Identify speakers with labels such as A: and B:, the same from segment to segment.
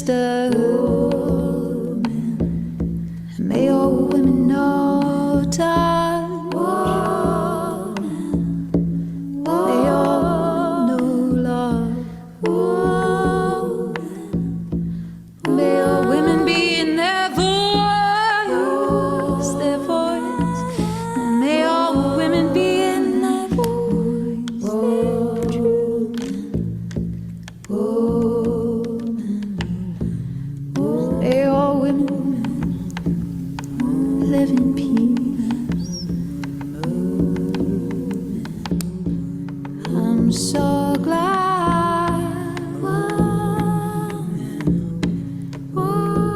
A: just a woman, and may all women know time. Woman, may all know love. Woman, may all women be in their voice, and may all women be in their voice, their truth. May all women live in peace. I'm so glad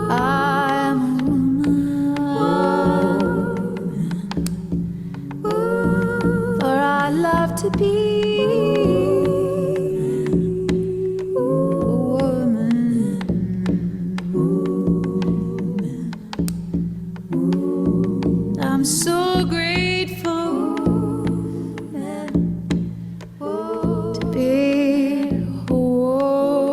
A: I'm a woman, for I love to be a woman. I'm so grateful to be a woman,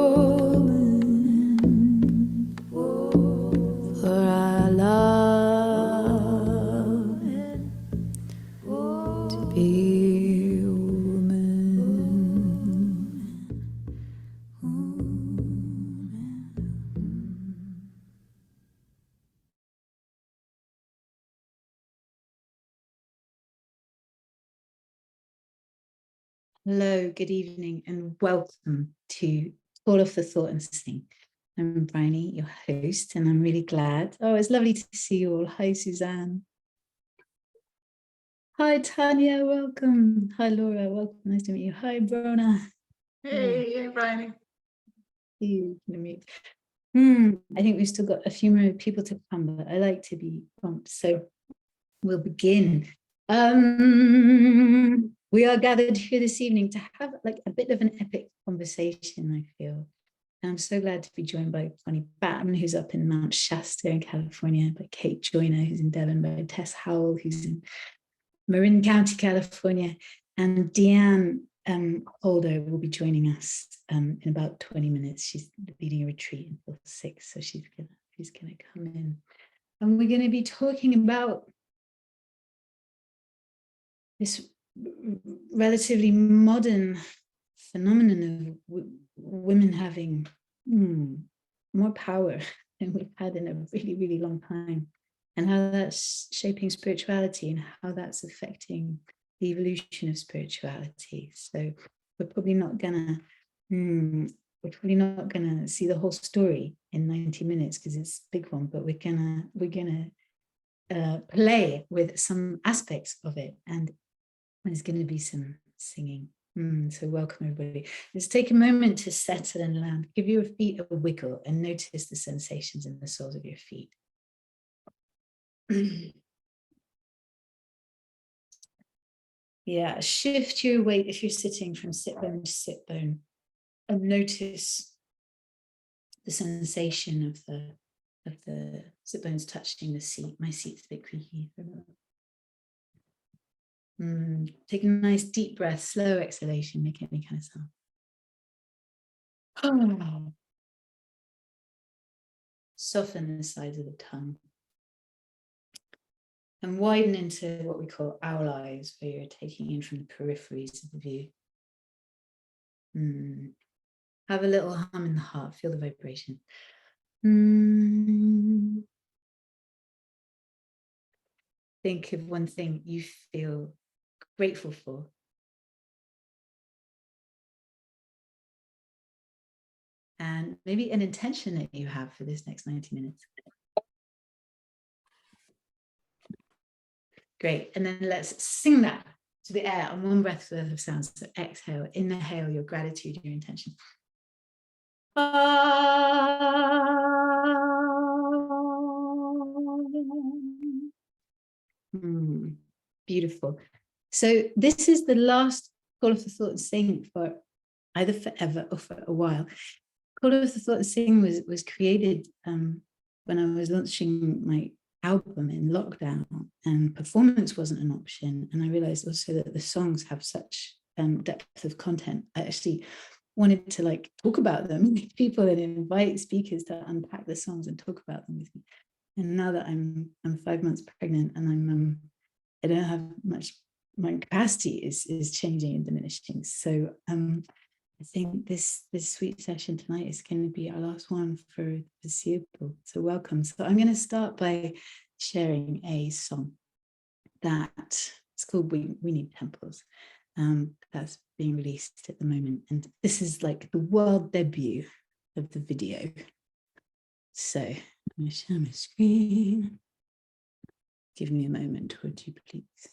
A: for I love to be a woman. Hello, good evening, and welcome to Call Off the Thought and Sing. I'm Bryony, your host, and I'm really glad. Oh, it's lovely to see you all. Hi, Suzanne. Hi, Tanya, welcome. Hi, Laura, welcome. Nice to meet you. Hi, Brona.
B: Hey, Bryony.
A: I think we've still got a few more people to come, but I like to be prompt, so we'll begin. We are gathered here this evening to have like a bit of an epic conversation, I feel. And I'm so glad to be joined by Connie, who's up in Mount Shasta in California, by Kate Joyner, who's in Devon, by Tess, who's in Marin County, California, and Deanne Holder will be joining us in about 20 minutes. She's leading a retreat until 6, so she's gonna come in. And we're gonna be talking about this relatively modern phenomenon of women having more power than we've had in a really, really long time, and how that's shaping spirituality and how that's affecting the evolution of spirituality. So we're probably not gonna see the whole story in 90 minutes because it's a big one, but we're gonna play with some aspects of it, and there's going to be some singing. So welcome, everybody. Let's take a moment to settle and land. Give your feet a wiggle and notice the sensations in the soles of your feet. Yeah, shift your weight if you're sitting from sit bone to sit bone, and notice the sensation of the sit bones touching the seat. My seat's a bit creaky. Take a nice deep breath, slow exhalation, make any kind of sound. Soften the sides of the tongue. And widen into what we call owl eyes, where you're taking in from the peripheries of the view. Have a little hum in the heart, feel the vibration. Think of one thing you feel grateful for. And maybe an intention that you have for this next 90 minutes. Great. And then let's sing that to the air on one breath worth of sounds. So exhale, inhale your gratitude, your intention. Beautiful. So this is the last Call of the Thought and Sing for either forever or for a while. Call of the Thought and Sing was created when I was launching my album in lockdown, and performance wasn't an option. And I realized also that the songs have such depth of content. I actually wanted to like talk about them with people and invite speakers to unpack the songs and talk about them with me. And now that I'm 5 months pregnant and I don't have much, my capacity is changing and diminishing. So I think this sweet session tonight is going to be our last one for the foreseeable. So welcome. So I'm going to start by sharing a song that it's called We Need Temples. That's being released at the moment. And this is like the world debut of the video. So I'm going to share my screen. Give me a moment, would you please?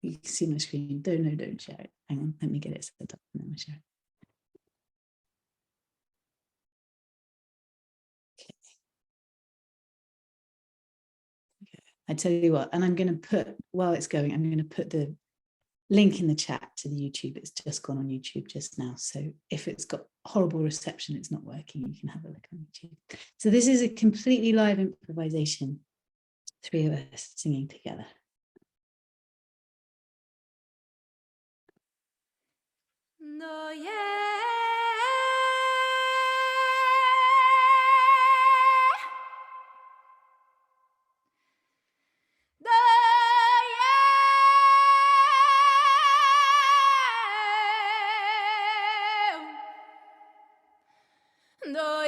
A: You can see my screen. Don't share it. Hang on, let me get it set up and then we'll share it. Okay. I tell you what, and I'm going to put, while it's going, I'm going to put the link in the chat to the YouTube. It's just gone on YouTube just now. So if it's got horrible reception, it's not working, you can have a look on YouTube. So this is a completely live improvisation, 3 of us singing together.
C: No, yeah. No,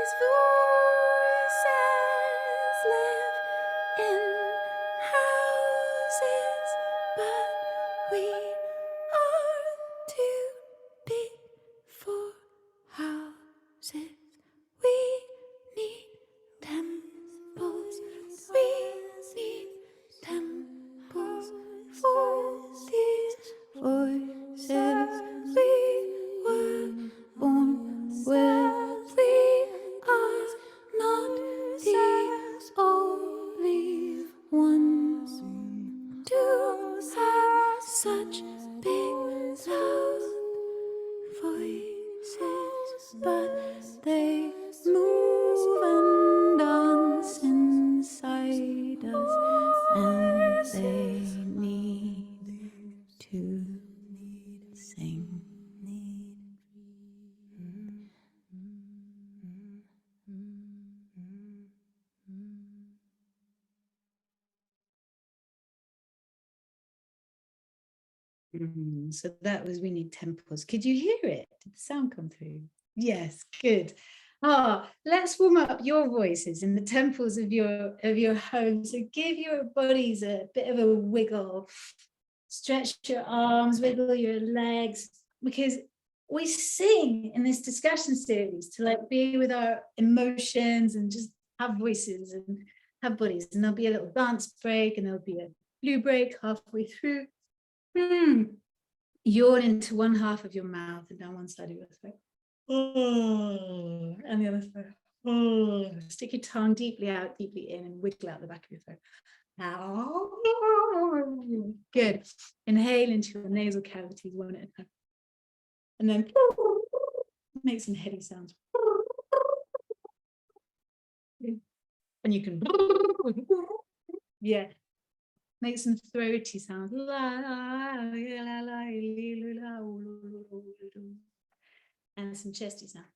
C: These voices live in houses, but we are too big for houses. We need temples. We need temples for these voices. We were born with. We are not the only ones to have such big loud voices, but they move and dance inside us, and they need to sing.
A: So that was We Need Temples. Could you hear it? Did the sound come through? Yes, good. Let's warm up your voices in the temples of your home. So give your bodies a bit of a wiggle. Stretch your arms, wiggle your legs, because we sing in this discussion series to like be with our emotions and just have voices and have bodies. And there'll be a little dance break and there'll be a blue break halfway through. Yawn into one half of your mouth and down one side of your throat. Oh, and the other throat. Oh, stick your tongue deeply out, deeply in, and wiggle out the back of your throat. Good. Inhale into your nasal cavities one at a time. And then make some heady sounds. And you can, yeah, make some throaty sounds. And some chesty sounds.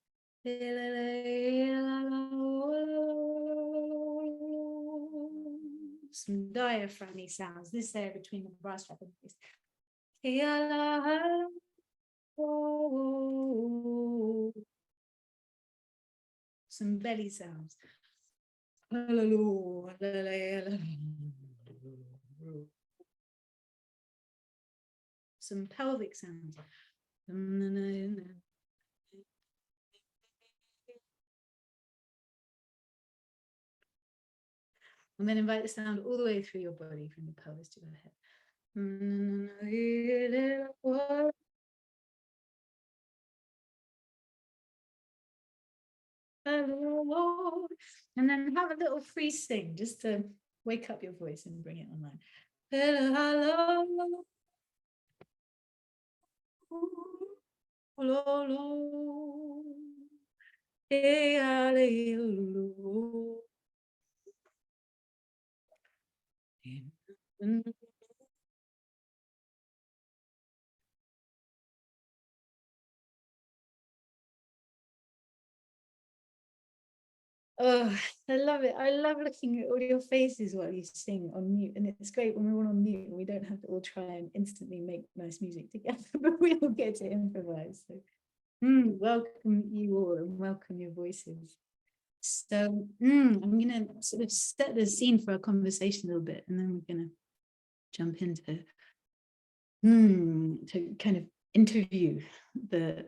A: Some diaphragmy sounds, this area between the bra strap and the face. Some belly sounds. Some pelvic sounds. And then invite the sound all the way through your body, from the pelvis to the head. And then have a little free sing just to wake up your voice and bring it online. Oh, I love it. I love looking at all your faces while you sing on mute. And it's great when we're all on mute. We don't have to all try and instantly make nice music together, but we all get to improvise. So welcome you all and welcome your voices. So I'm going to sort of set the scene for our conversation a little bit, and then we're going to jump into to kind of interview the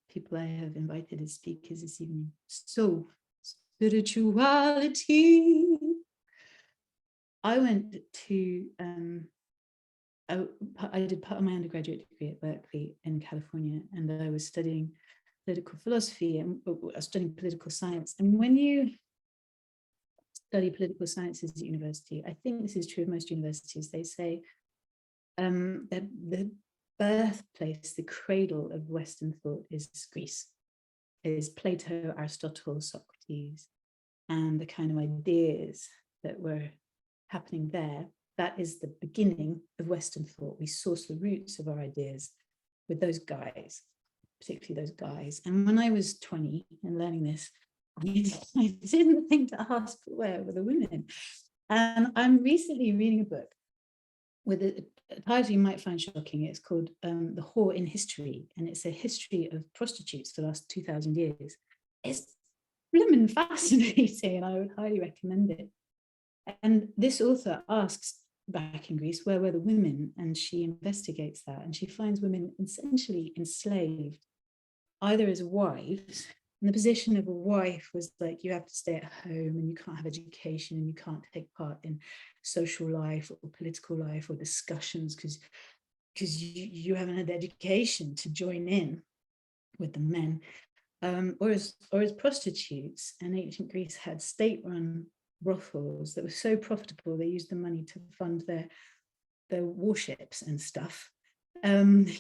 A: people I have invited as speakers this evening. So, spirituality. I went to, I did part of my undergraduate degree at Berkeley in California, and I was studying political philosophy and I was studying political science. And when you study political sciences at university, I think this is true of most universities, they say that the birthplace, the cradle of Western thought is Greece, is Plato, Aristotle, Socrates, and the kind of ideas that were happening there. That is the beginning of Western thought. We source the roots of our ideas with those guys, particularly those guys. And when I was 20 and learning this, I didn't think to ask where were the women. And I'm recently reading a book with a title you might find shocking. It's called The Whore in History, and it's a history of prostitutes for the last 2,000 years. It's blooming fascinating, and I would highly recommend it. And this author asks, back in Greece, where were the women? And she investigates that, and she finds women essentially enslaved, either as wives, and the position of a wife was like, you have to stay at home and you can't have education and you can't take part in social life or political life or discussions because you haven't had the education to join in with the men, or as prostitutes. And ancient Greece had state-run brothels that were so profitable they used the money to fund their warships and stuff, and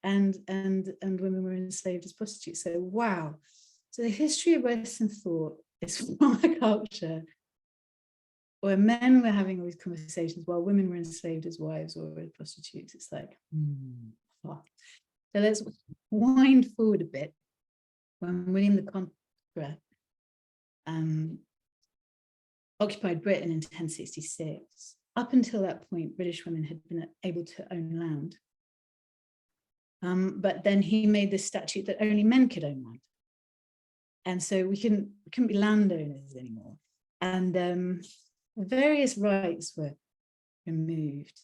A: women were enslaved as prostitutes. So wow. So the history of Western thought is from a culture where men were having all these conversations while women were enslaved as wives or as prostitutes. It's like, So let's wind forward a bit. When William the Conqueror occupied Britain in 1066, up until that point, British women had been able to own land. But then he made this statute that only men could own land. And so we couldn't be landowners anymore. And various rights were removed.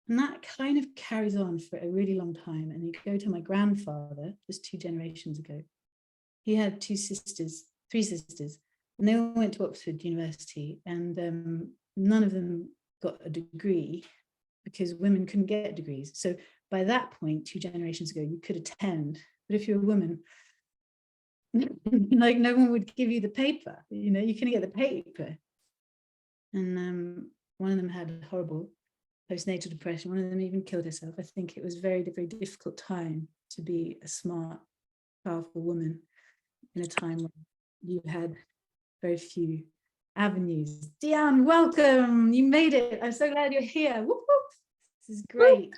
A: And that kind of carries on for a really long time. And you go to my grandfather, just 2 generations ago. He had 3 sisters, and they all went to Oxford University, and none of them got a degree because women couldn't get degrees. So by that point, 2 generations ago, you could attend, but if you're a woman, like no one would give you the paper, you couldn't get the paper. And one of them had horrible postnatal depression. One of them even killed herself. I think it was a very, very difficult time to be a smart, powerful woman in a time when you had very few avenues. Deanne, welcome. You made it. I'm so glad you're here. Whoop, whoop. This is great.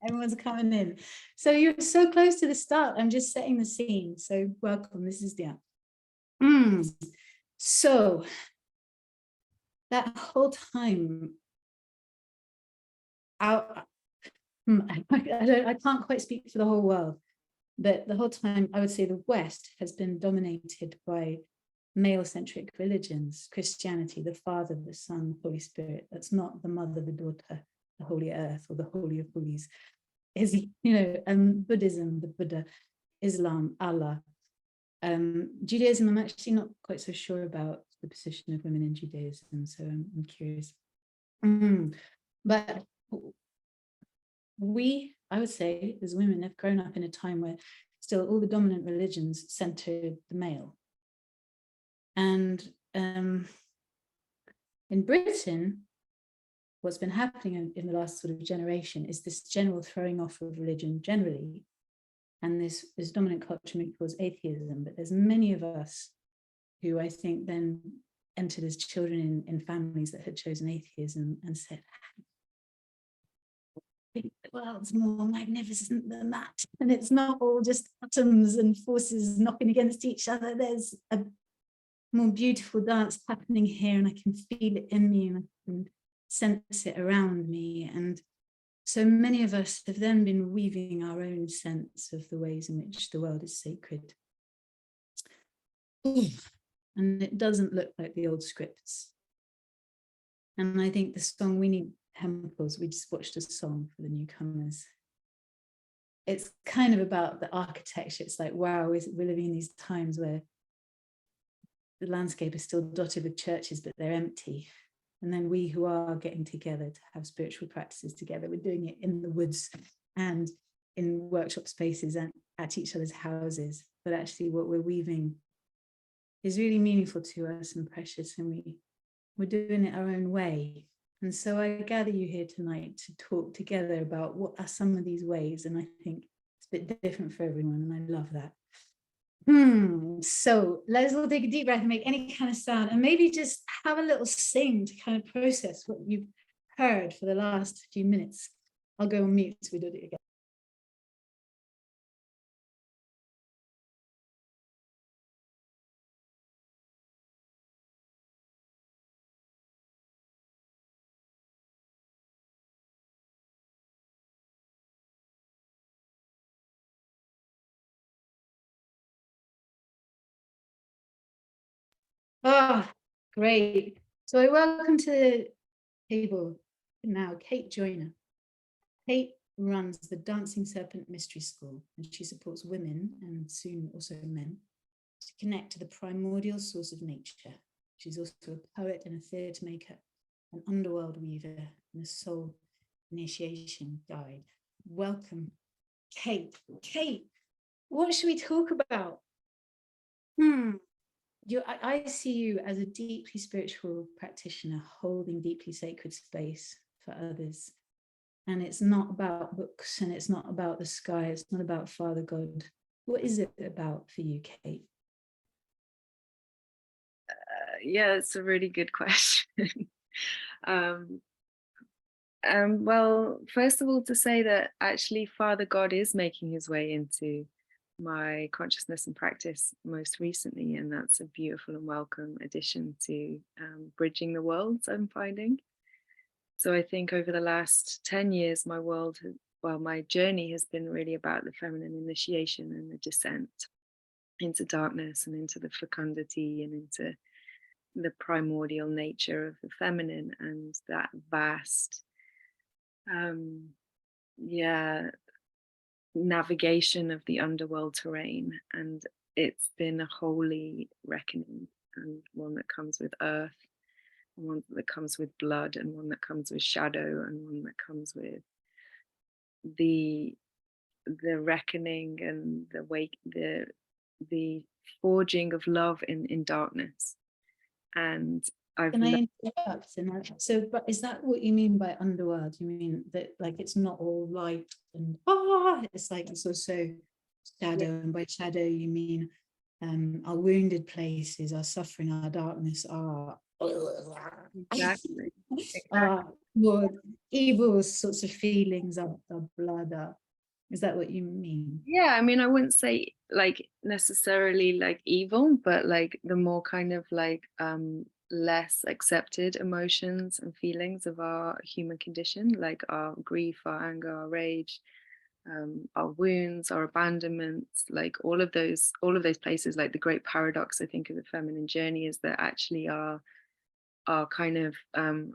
A: Everyone's coming in. So you're so close to the start. I'm just setting the scene. So welcome. This is Deanne. So that whole time, I can't quite speak for the whole world, but the whole time I would say the West has been dominated by male-centric religions, Christianity, the Father, the Son, Holy Spirit. That's not the Mother, the Daughter, the Holy Earth, or the Holy of Holies. Is, Buddhism, the Buddha, Islam, Allah. Judaism, I'm actually not quite so sure about the position of women in Judaism, so I'm curious. But I would say, as women, have grown up in a time where still all the dominant religions centered the male. And in Britain, what's been happening in the last sort of generation is this general throwing off of religion generally, and this dominant culture moving towards atheism. But there's many of us who I think then entered as children in families that had chosen atheism and said, I think the world's more magnificent than that. And it's not all just atoms and forces knocking against each other. There's a more beautiful dance happening here, and I can feel it in me, and I can sense it around me. And so many of us have then been weaving our own sense of the ways in which the world is sacred. And it doesn't look like the old scripts. And I think the song We Need Temples, we just watched a song for the newcomers. It's kind of about the architecture. It's like, wow, we're living in these times where the landscape is still dotted with churches, but they're empty. And then we who are getting together to have spiritual practices together, we're doing it in the woods and in workshop spaces and at each other's houses. But actually what we're weaving is really meaningful to us and precious, and we're doing it our own way. And so I gather you here tonight to talk together about what are some of these ways. And I think it's a bit different for everyone, and I love that. So let's all take a deep breath and make any kind of sound, and maybe just have a little sing to kind of process what you've heard for the last few minutes. I'll go on mute so we do it again. Oh, great. So I welcome to the table now Kate Joyner. Kate runs the Dancing Serpent Mystery School, and she supports women, and soon also men, to connect to the primordial source of nature. She's also a poet and a theatre maker, an underworld weaver, and a soul initiation guide. Welcome, Kate. Kate, what should we talk about? I see you as a deeply spiritual practitioner holding deeply sacred space for others. And it's not about books, and it's not about the sky. It's not about Father God. What is it about for you, Kate?
D: Yeah, it's a really good question. Well, first of all, to say that actually Father God is making his way into my consciousness and practice most recently, and that's a beautiful and welcome addition to bridging the worlds I'm finding. So I think over the last 10 years, my journey has been really about the feminine initiation and the descent into darkness and into the fecundity and into the primordial nature of the feminine, and that vast navigation of the underworld terrain. And it's been a holy reckoning, and one that comes with earth, and one that comes with blood, and one that comes with shadow, and one that comes with the reckoning and the forging of love in darkness. And
A: Can I interrupt? So, but is that what you mean by underworld? You mean that like it's not all light and it's like it's also shadow, and by shadow you mean our wounded places, our suffering, our darkness, our
D: exactly.
A: more evil sorts of feelings, our blood. Is that what you mean?
D: Yeah, I mean, I wouldn't say like necessarily like evil, but like the more kind of like less accepted emotions and feelings of our human condition, like our grief, our anger, our rage, our wounds, our abandonments, like all of those places. Like the great paradox, I think, of the feminine journey is that actually our kind of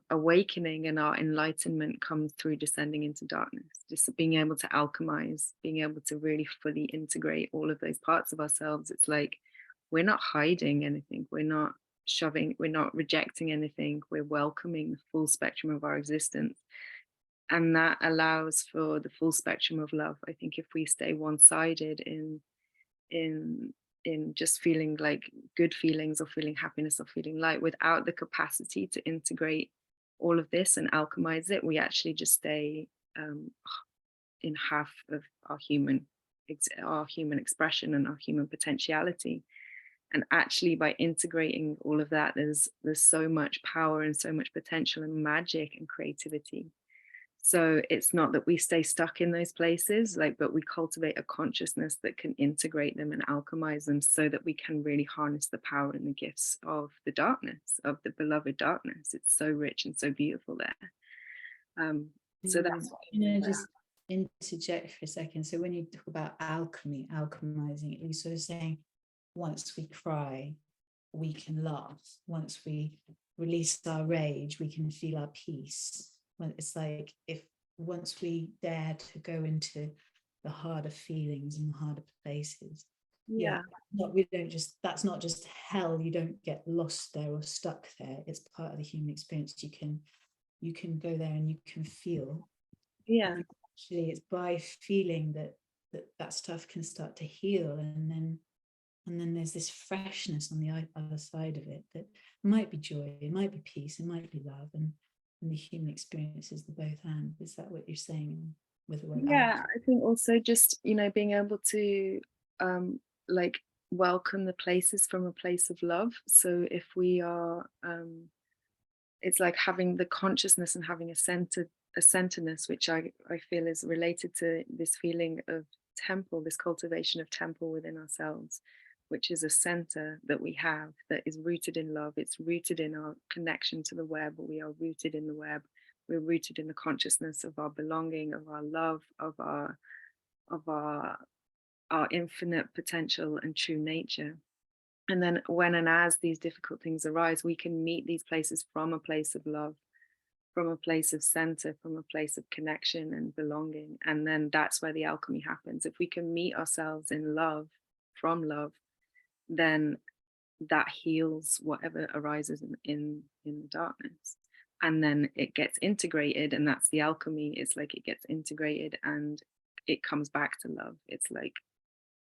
D: awakening and our enlightenment comes through descending into darkness, just being able to alchemize, being able to really fully integrate all of those parts of ourselves. It's like we're not hiding anything, we're not shoving, we're not rejecting anything, we're welcoming the full spectrum of our existence. And that allows for the full spectrum of love. I think if we stay one-sided in just feeling like good feelings or feeling happiness or feeling light without the capacity to integrate all of this and alchemize it, we actually just stay in half of our human expression and our human potentiality. And actually, by integrating all of that, there's so much power and so much potential and magic and creativity. So it's not that we stay stuck in those places, but we cultivate a consciousness that can integrate them and alchemize them so that we can really harness the power and the gifts of the darkness, of the beloved darkness. It's so rich and so beautiful there. So that's what
A: just interject for a second. So when you talk about alchemy, alchemizing, you're sort of saying once we cry, we can laugh. Once we release our rage, we can feel our peace. Well, it's like if once we dare to go into the harder feelings and the harder places, that's not just hell. You don't get lost there or stuck there. It's part of the human experience. You can go there and you can feel.
D: And
A: actually, it's by feeling that stuff can start to heal, and then there's this freshness on the other side of it that might be joy, it might be peace, it might be love, and the human experience is the both and. Is that what you're saying with the word?
D: I think also just being able to welcome the places from a place of love. So if we are it's like having the consciousness and having a centeredness, which I feel is related to this feeling of temple, this cultivation of temple within ourselves, which is a center that we have that is rooted in love. It's rooted in our connection to the web. We are rooted in the web. We're rooted in the consciousness of our belonging, of our love, of our infinite potential and true nature. And then when and as these difficult things arise, we can meet these places from a place of love, from a place of center, from a place of connection and belonging. And then that's where the alchemy happens. If we can meet ourselves in love, from love, then that heals whatever arises in the darkness. And then it gets integrated, and that's the alchemy. It's like it gets integrated and it comes back to love. It's like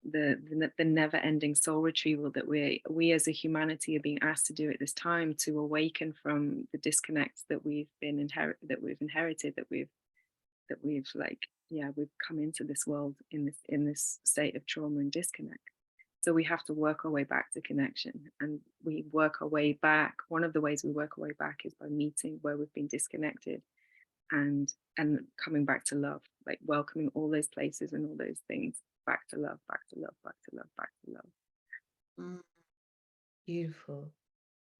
D: the never-ending soul retrieval that we as a humanity are being asked to do at this time, to awaken from the disconnects that we've inherited, that we've come into this world in this state of trauma and disconnect. So we have to work our way back to connection, and we work our way back. One of the ways we work our way back is by meeting where we've been disconnected and coming back to love, like welcoming all those places and all those things back to love, back to love, back to love, back to love.
A: Beautiful.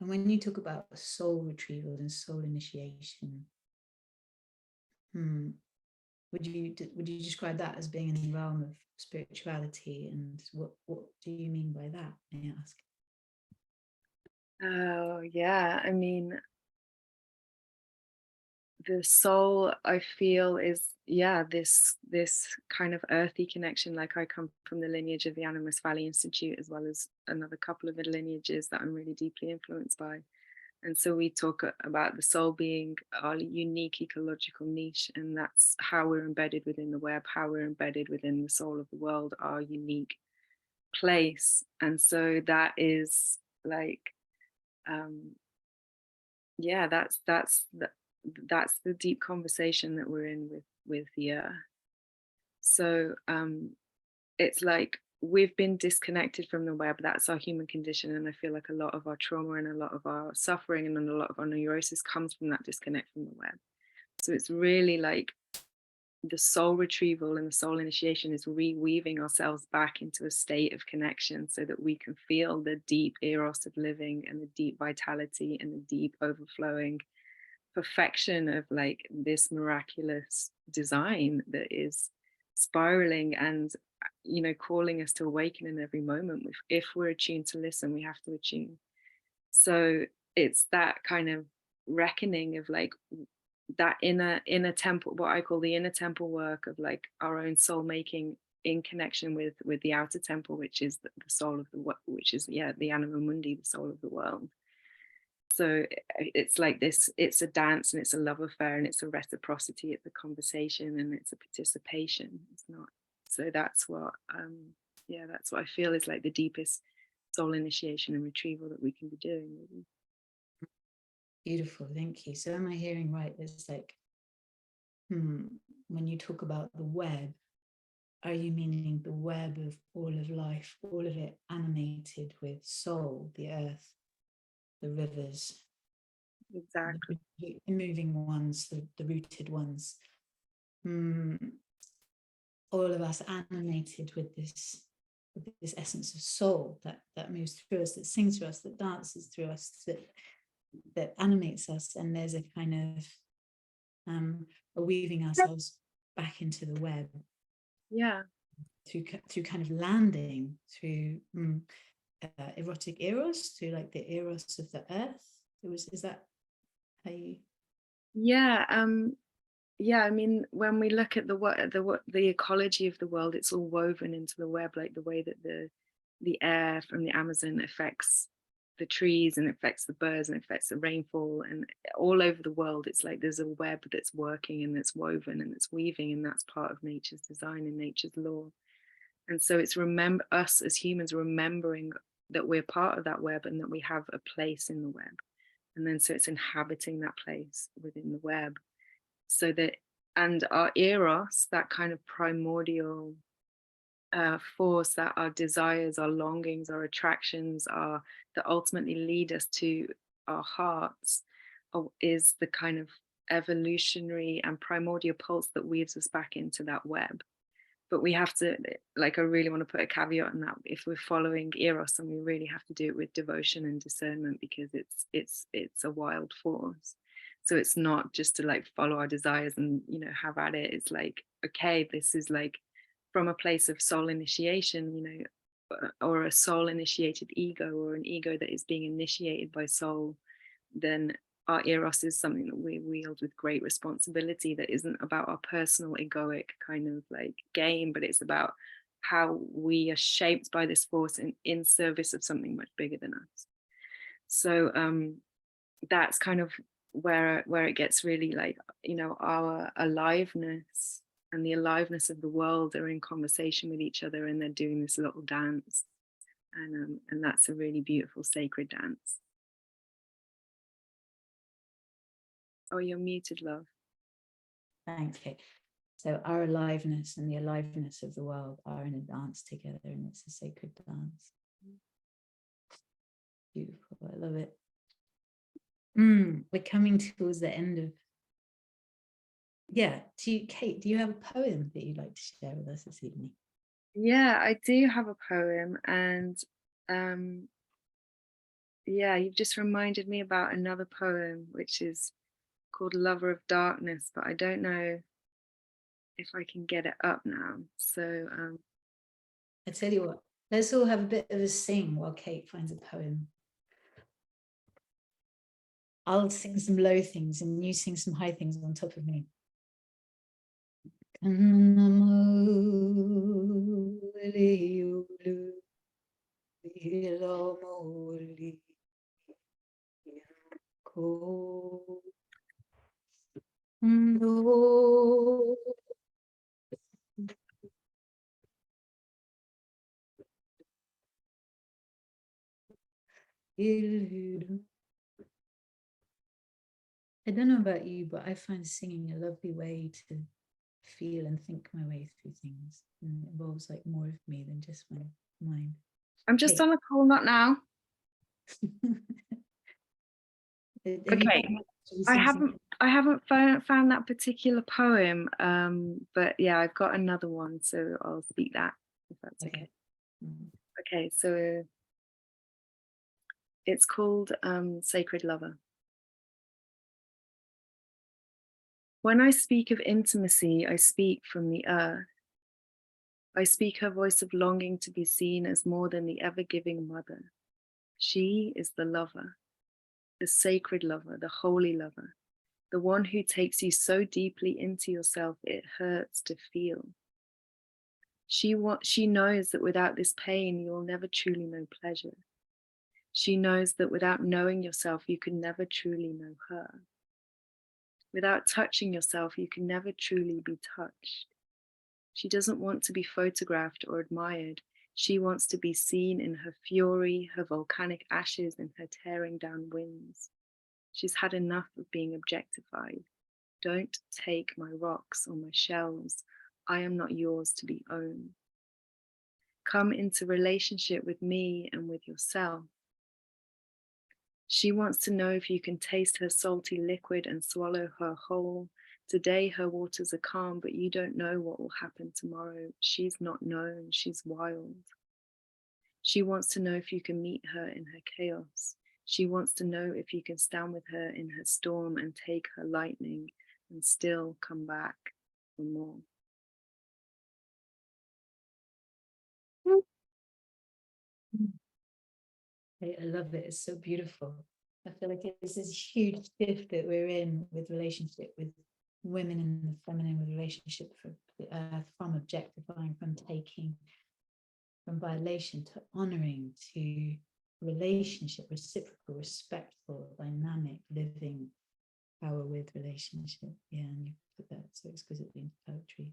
A: And when you talk about soul retrieval and soul initiation, would you describe that as being in the realm of spirituality? And what do you mean by that, may I ask?
D: Oh yeah, I mean, the soul, I feel, is this kind of earthy connection. Like I come from the lineage of the Animus Valley Institute, as well as another couple of lineages that I'm really deeply influenced by. And so we talk about the soul being our unique ecological niche, and that's how we're embedded within the web, how we're embedded within the soul of the world, our unique place. And so that is like, that's the deep conversation that we're in with the earth. So it's like we've been disconnected from the web. That's our human condition, and I feel like a lot of our trauma and a lot of our suffering and a lot of our neurosis comes from that disconnect from the web. So it's really like the soul retrieval and the soul initiation is reweaving ourselves back into a state of connection so that we can feel the deep eros of living and the deep vitality and the deep overflowing perfection of like this miraculous design that is spiraling and, you know, calling us to awaken in every moment. If we're attuned to listen, we have to attune. So it's that kind of reckoning of like that inner temple, what I call the inner temple work of like our own soul making in connection with the outer temple, which is the soul of the, which is, yeah, the anima mundi, the soul of the world. So it's like this, it's a dance and it's a love affair and it's a reciprocity, it's a conversation and it's a participation. It's not, so that's what yeah, that's what I feel is like the deepest soul initiation and retrieval that we can be doing.
A: Beautiful, thank you. So am I hearing right? It's like, when you talk about the web, are you meaning the web of all of life, all of it animated with soul, the earth, the rivers,
D: Exactly.
A: the moving ones, the rooted ones, all of us animated with this essence of soul that moves through us, that sings through us, that dances through us, that animates us. And there's a kind of weaving ourselves back into the web.
D: Yeah.
A: Through kind of landing through erotic eros, through like the eros of the earth. Is that how you?
D: Yeah. Yeah, I mean, when we look at the ecology of the world, it's all woven into the web, like the way that the air from the Amazon affects the trees and affects the birds and affects the rainfall, and all over the world it's like there's a web that's working and that's woven and that's weaving, and that's part of nature's design and nature's law. And so it's us as humans remembering that we're part of that web and that we have a place in the web, and then so it's inhabiting that place within the web. So that, and our eros, that kind of primordial force, that our desires, our longings, our attractions are, that ultimately lead us to our hearts, is the kind of evolutionary and primordial pulse that weaves us back into that web. But we have to, like, I really want to put a caveat on that. If we're following eros, then we really have to do it with devotion and discernment, because it's a wild force. So it's not just to like follow our desires and, you know, have at it. It's like, okay, this is like from a place of soul initiation, you know, or a soul initiated ego, or an ego that is being initiated by soul. Then our eros is something that we wield with great responsibility, that isn't about our personal egoic kind of like game, but it's about how we are shaped by this force in service of something much bigger than us. So that's kind of where it gets really like, you know, our aliveness and the aliveness of the world are in conversation with each other, and they're doing this little dance, and that's a really beautiful sacred dance. Oh, you're muted, love.
A: Thanks, Kate. So our aliveness and the aliveness of the world are in a dance together, and it's a sacred dance. Beautiful, I love it. We're coming towards the end of, yeah. Kate, do you have a poem that you'd like to share with us this evening?
D: Yeah, I do have a poem, and yeah, you've just reminded me about another poem which is called Lover of Darkness, but I don't know if I can get it up now. So
A: I tell you what, let's all have a bit of a sing while Kate finds a poem. I'll sing some low things and you sing some high things on top of me. I don't know about you, but I find singing a lovely way to feel and think my way through things. And it involves like more of me than just my mind.
D: I'm just on a call, not now. Okay, I I haven't found that particular poem, but yeah, I've got another one, so I'll speak that if that's okay. Okay, so it's called Sacred Lover. When I speak of intimacy, I speak from the earth. I speak her voice of longing to be seen as more than the ever-giving mother. She is the lover, the sacred lover, the holy lover, the one who takes you so deeply into yourself it hurts to feel. She knows that without this pain, you will never truly know pleasure. She knows that without knowing yourself, you can never truly know her. Without touching yourself, you can never truly be touched. She doesn't want to be photographed or admired. She wants to be seen in her fury, her volcanic ashes, and her tearing down winds. She's had enough of being objectified. Don't take my rocks or my shells. I am not yours to be owned. Come into relationship with me and with yourself. She wants to know if you can taste her salty liquid and swallow her whole. Today her waters are calm, but you don't know what will happen tomorrow. She's not known, she's wild. She wants to know if you can meet her in her chaos. She wants to know if you can stand with her in her storm and take her lightning and still come back for more.
A: I love it. It's so beautiful. I feel like it's this huge shift that we're in with relationship with women and the feminine, with relationship from objectifying, from taking, from violation to honoring, to relationship, reciprocal, respectful, dynamic, living power with relationship. Yeah, and you put that so exquisitely into poetry.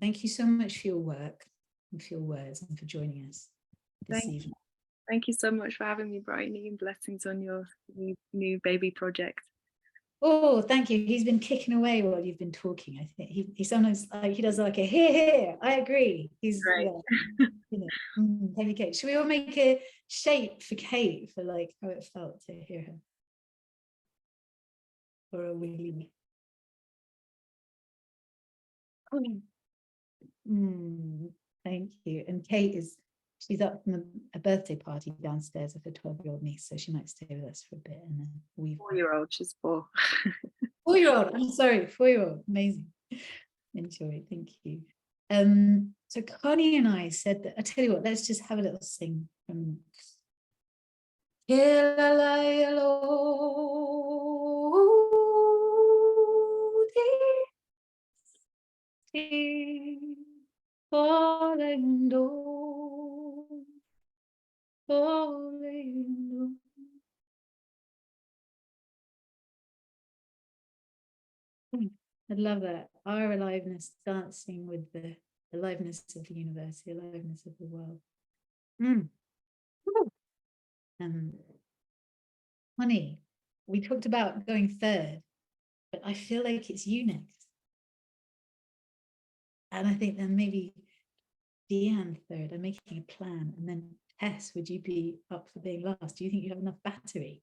A: Thank you so much for your work and for your words and for joining us this evening.
D: Thank you so much for having me, Bryony, and blessings on your new baby project.
A: Oh, thank you. He's been kicking away while you've been talking. I think he sometimes he does like a here. I agree. He's
D: great.
A: Yeah, you know. Thank you, Kate. Should we all make a shape for Kate for like how it felt to hear her? Or a wee. Thank you. And Kate she's up from a birthday party downstairs of her 12-year-old niece, so she might stay with us for a bit. And then
D: 4-year-old, she's 4.
A: 4-year-old, I'm sorry, 4-year-old, amazing. Enjoy, thank you. So Connie and I said that, I tell you what, let's just have a little sing from I love that. Our aliveness dancing with the aliveness of the universe, the aliveness of the world. Connie, we talked about going third, but I feel like it's you next. And I think then maybe Deanne third. I'm making a plan. And then Tess, would you be up for being last? Do you think you have enough battery?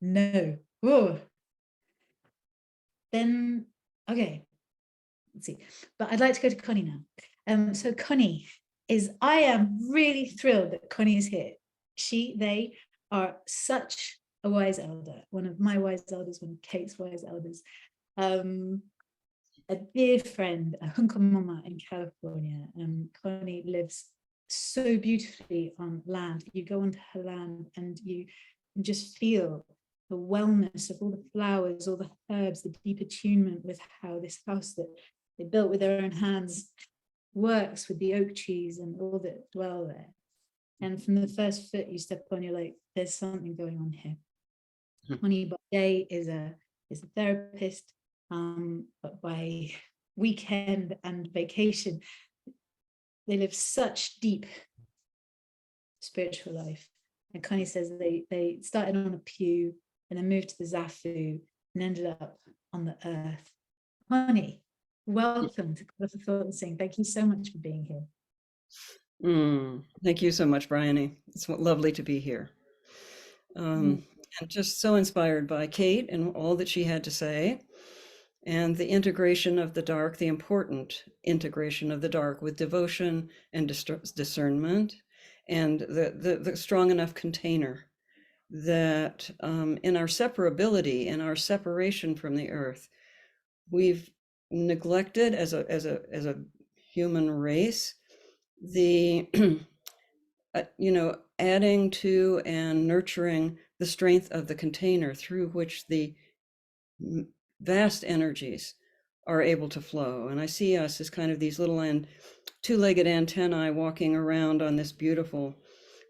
A: No. Whoa. Then, okay. Let's see. But I'd like to go to Connie now. So Connie I am really thrilled that Connie is here. They are such a wise elder, one of my wise elders, one of Kate's wise elders. A dear friend, a hunka mama in California. Connie lives so beautifully on land. You go onto her land and you just feel the wellness of all the flowers, all the herbs, the deep attunement with how this house that they built with their own hands works with the oak trees and all that dwell there. And from the first foot you step on, you're like, there's something going on here. Connie by day is a therapist, but by weekend and vacation, they live such deep spiritual life. And Connie says they started on a pew and then moved to the Zafu and ended up on the earth. Connie, welcome to Call for Thought and Sing. Thank you so much for being here.
E: Thank you so much, Bryony. It's lovely to be here. and just so inspired by Kate and all that she had to say, and the integration of the dark, the important integration of the dark with devotion and discernment, and the strong enough container that in our separability, in our separation from the earth, we've neglected as a human race the adding to and nurturing the strength of the container through which the vast energies are able to flow. And I see us as kind of these little two-legged antennae walking around on this beautiful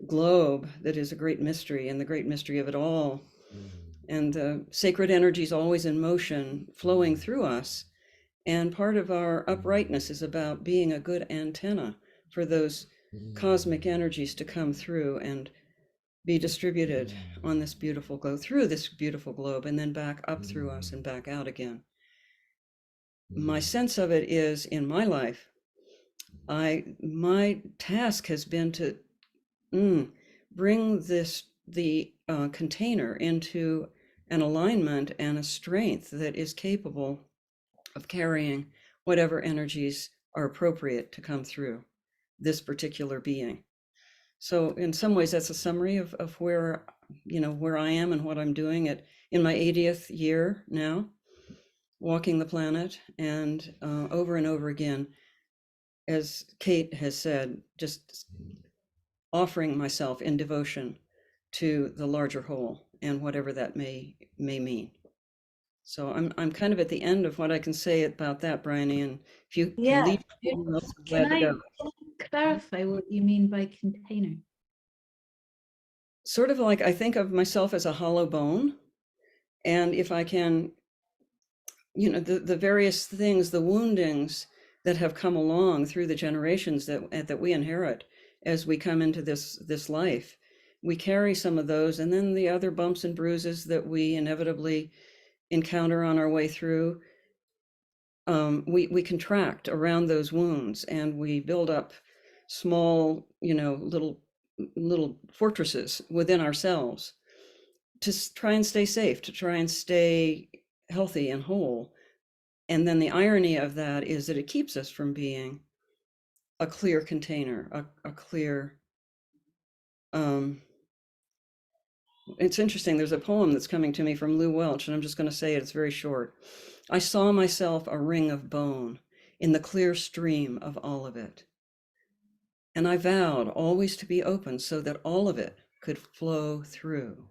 E: globe that is a great mystery, and the great mystery of it all. And the sacred energy is always in motion, flowing through us. And part of our uprightness is about being a good antenna for those cosmic energies to come through and be distributed on this beautiful globe, through this beautiful globe, and then back up through us and back out again. My sense of it is, in my life, my task has been to bring the container into an alignment and a strength that is capable of carrying whatever energies are appropriate to come through this particular being. So in some ways, that's a summary of where I am and what I'm doing in my 80th year now, walking the planet, and over and over again, as Kate has said, just offering myself in devotion to the larger whole and whatever that may mean. So I'm kind of at the end of what I can say about that, Bryony, and if you can leave, I'm glad to go.
A: Can I clarify what you mean by container?
E: Sort of like I think of myself as a hollow bone, and if I can, the various things, the woundings that have come along through the generations that we inherit as we come into this life, we carry some of those, and then the other bumps and bruises that we inevitably encounter on our way through, we contract around those wounds, and we build up small, little fortresses within ourselves to try and stay safe, to try and stay healthy and whole. And then the irony of that is that it keeps us from being a clear container, a clear, it's interesting. There's a poem that's coming to me from Lou Welch, and I'm just going to say it. It's very short. I saw myself a ring of bone in the clear stream of all of it. And I vowed always to be open so that all of it could flow through.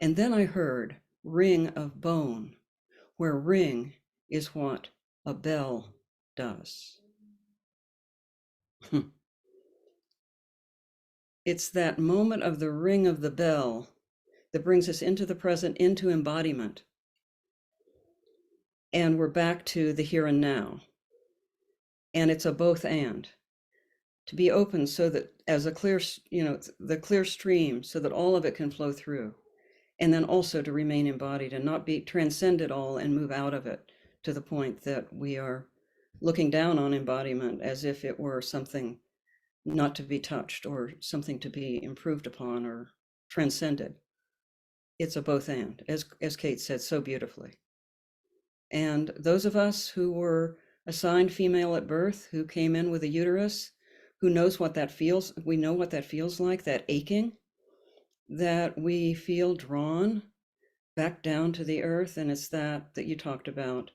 E: And then I heard ring of bone, where ring is what a bell does. It's that moment of the ring of the bell that brings us into the present, into embodiment. And we're back to the here and now. And it's a both and. To be open so that as a clear, the clear stream, so that all of it can flow through. And then also to remain embodied and not be transcend it all and move out of it to the point that we are looking down on embodiment as if it were something not to be touched or something to be improved upon or transcended. It's a both and, as Kate said so beautifully. And those of us who were assigned female at birth, who came in with a uterus, who knows what that feels, we know what that feels like, that aching, that we feel drawn back down to the earth. And it's that you talked about.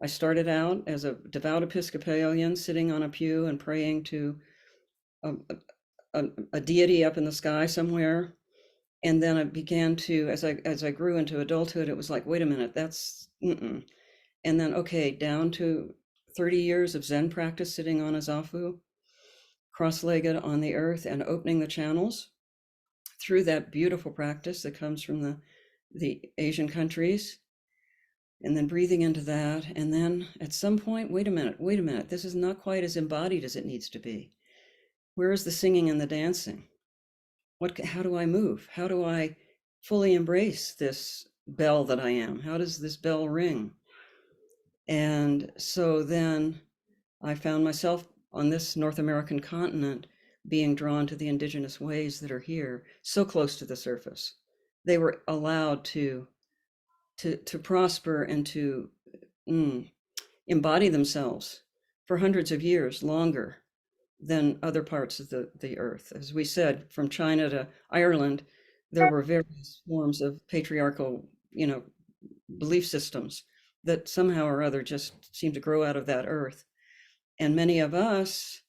E: I started out as a devout Episcopalian sitting on a pew and praying to a deity up in the sky somewhere. And then I began to, as I grew into adulthood, it was like, wait a minute, that's, And then, okay, down to 30 years of Zen practice, sitting on a zafu, cross-legged on the earth and opening the channels through that beautiful practice that comes from the Asian countries, and then breathing into that. And then at some point, wait a minute, this is not quite as embodied as it needs to be. Where is the singing and the dancing? How do I move? How do I fully embrace this bell that I am? How does this bell ring? And so then I found myself on this North American continent being drawn to the indigenous ways that are here, so close to the surface, they were allowed to prosper and to embody themselves for hundreds of years longer than other parts of the earth. As we said, from China to Ireland, there were various forms of patriarchal, belief systems that somehow or other just seemed to grow out of that earth. And many of us,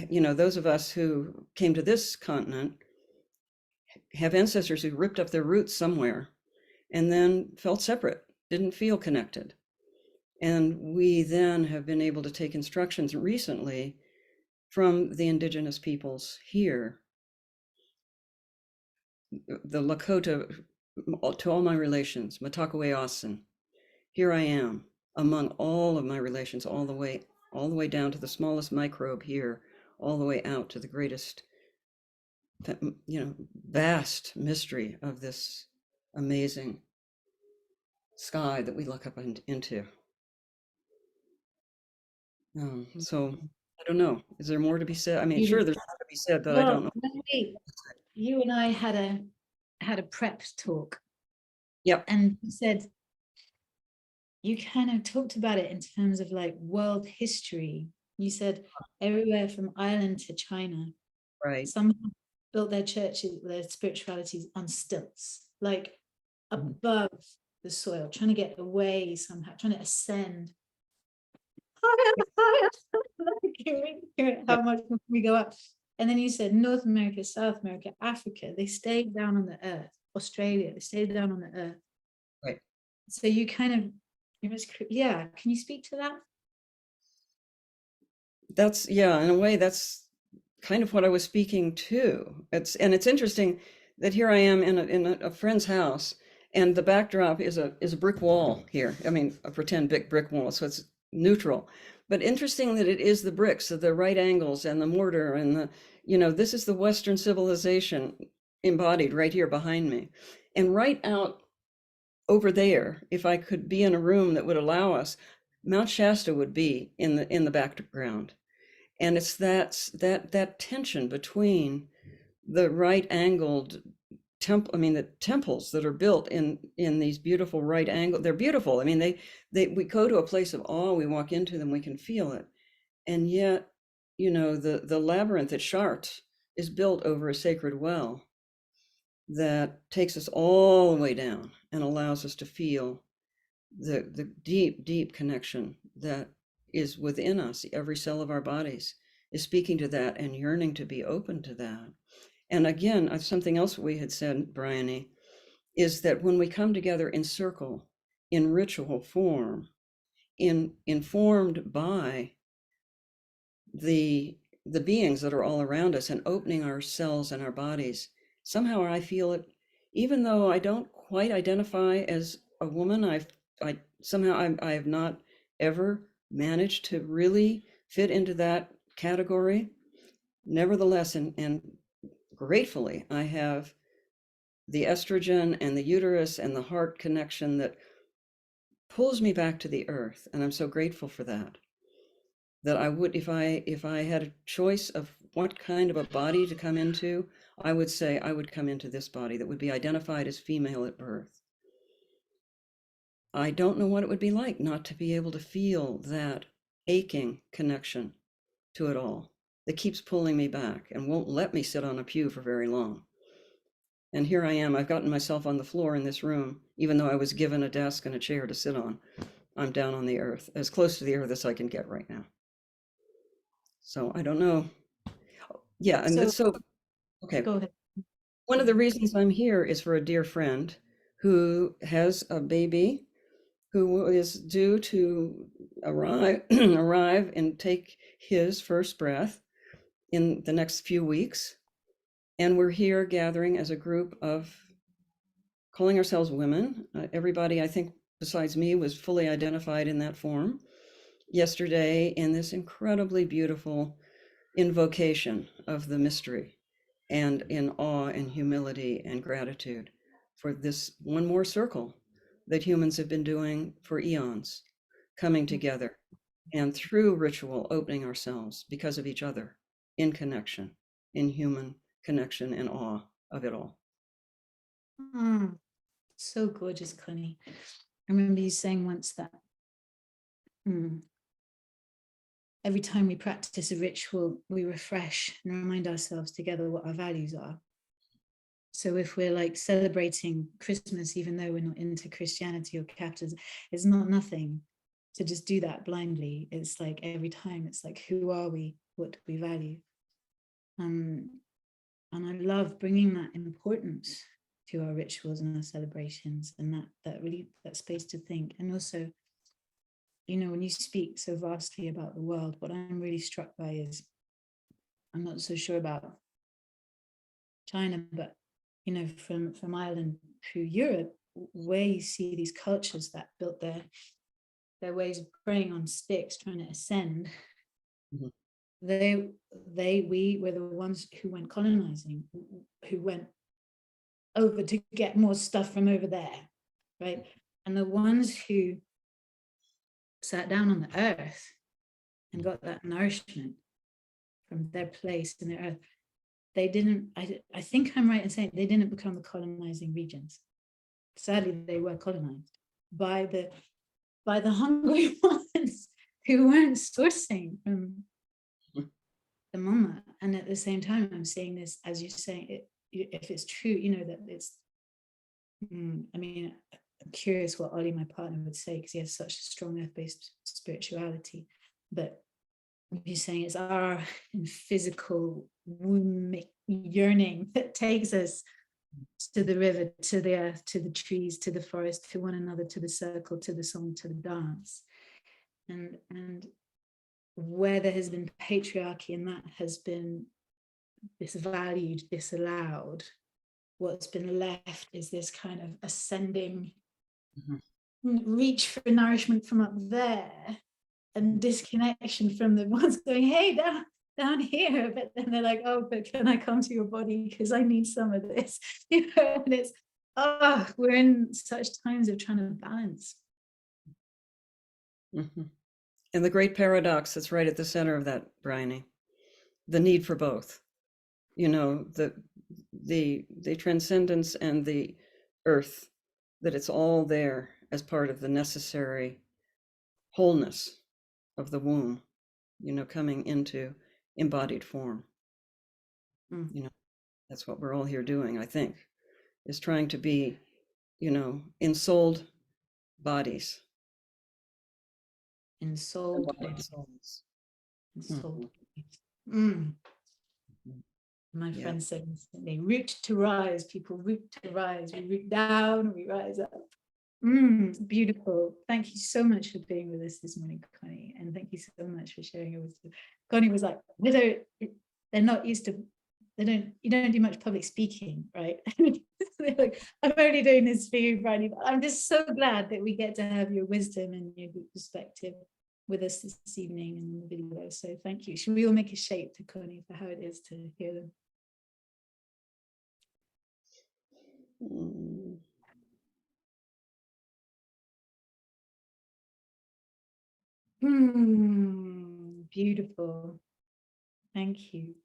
E: those of us who came to this continent have ancestors who ripped up their roots somewhere and then felt separate, didn't feel connected. And we then have been able to take instructions recently from the indigenous peoples here. The Lakota, to all my relations, Matakwe Asen, here I am among all of my relations, all the way down to the smallest microbe here, all the way out to the greatest, vast mystery of this amazing sky that we look up into. So I don't know. Is there more to be said? I mean, sure, there's more to be said, but I don't know.
A: You and I had a prep talk.
E: Yep.
A: And you said, you kind of talked about it in terms of like world history. You said everywhere from Ireland to China,
E: Right.
A: some built their churches, their spiritualities on stilts, like above the soil, trying to get away somehow, trying to ascend. How much can we go up? And then you said North America, South America, Africa, they stayed down on the earth. Australia, they stayed down on the earth.
E: Right.
A: So you kind of, can you speak to that?
E: That's, in a way, that's kind of what I was speaking to. It's interesting that here I am in a friend's house, and the backdrop is a brick wall here. I mean, a pretend big brick wall, so it's neutral. But interesting that it is the bricks, the right angles and the mortar and this is the Western civilization embodied right here behind me. And right out over there, if I could be in a room that would allow us, Mount Shasta would be in the background. And it's that tension between the right angled the temples that are built in these beautiful right angle, they're beautiful. I mean, we go to a place of awe, we walk into them, we can feel it. And yet, the labyrinth at Chartres is built over a sacred well that takes us all the way down and allows us to feel the deep, deep connection that is within us. Every cell of our bodies is speaking to that and yearning to be open to that. And again, something else we had said, Bryony, is that when we come together in circle, in ritual form, informed by the beings that are all around us and opening ourselves and our bodies, somehow I feel it, even though I don't quite identify as a woman, I have not ever managed to really fit into that category. Nevertheless, and gratefully, I have the estrogen and the uterus and the heart connection that pulls me back to the earth. And I'm so grateful for that. That I would, if I had a choice of what kind of a body to come into, I would say I would come into this body that would be identified as female at birth. I don't know what it would be like not to be able to feel that aching connection to it all that keeps pulling me back and won't let me sit on a pew for very long. And here I am, I've gotten myself on the floor in this room, even though I was given a desk and a chair to sit on. I'm down on the earth, as close to the earth as I can get right now. So I don't know. Yeah, and so okay.
A: Go ahead.
E: One of the reasons I'm here is for a dear friend who has a baby who is due to arrive and take his first breath in the next few weeks. And we're here gathering as a group of calling ourselves women. Everybody, I think, besides me, was fully identified in that form yesterday in this incredibly beautiful invocation of the mystery, and in awe and humility and gratitude for this one more circle that humans have been doing for eons, coming together and through ritual opening ourselves because of each other in connection, in human connection and awe of it all.
A: So gorgeous, Connie. I remember you saying once that every time we practice a ritual, we refresh and remind ourselves together what our values are. So if we're like celebrating Christmas, even though we're not into Christianity or capitalism, it's not nothing to just do that blindly. It's like every time it's like, who are we? What do we value? And I love bringing that importance to our rituals and our celebrations, and that space to think. And also, you know, when you speak so vastly about the world, what I'm really struck by is, I'm not so sure about China, but you know, from Ireland through Europe, where you see these cultures that built their ways of praying on sticks, trying to ascend. Mm-hmm. We were the ones who went colonizing, who went over to get more stuff from over there, right? And the ones who sat down on the earth and got that nourishment from their place in the earth, they didn't, I think I'm right in saying they didn't become the colonizing regions. Sadly, they were colonized by the hungry ones who weren't sourcing from the mama. And at the same time, I'm saying this, as you're saying, if it's true, you know, that it's, I mean, I'm curious what Ollie, my partner, would say, because he has such a strong earth-based spirituality. But you're saying it's our physical womb yearning that takes us to the river, to the earth, to the trees, to the forest, to one another, to the circle, to the song, to the dance. And where there has been patriarchy and that has been disvalued, disallowed, what's been left is this kind of ascending reach for nourishment from up there, and disconnection from the ones going, hey, down here, but then they're like, oh, but can I come to your body because I need some of this, you know? And it's, we're in such times of trying to balance.
E: And the great paradox that's right at the center of that, Bryony, the need for both, you know, the transcendence and the earth, that it's all there as part of the necessary wholeness of the womb, you know, coming into embodied form. You know, that's what we're all here doing, I think, is trying to be, you know, ensouled bodies.
A: Ensouled
E: bodies.
A: Ensouled bodies. My friend said they root to rise, people root to rise, we root down, we rise up. Beautiful. Thank you so much for being with us this morning, Connie, and thank you so much for sharing your wisdom. Connie was like, they're not used to, you don't do much public speaking, right? They're like, I'm only doing this for you, Bryony, but I'm just so glad that we get to have your wisdom and your perspective with us this evening in the video. So thank you. Should we all make a shape to Connie for how it is to hear them? Beautiful. Thank you.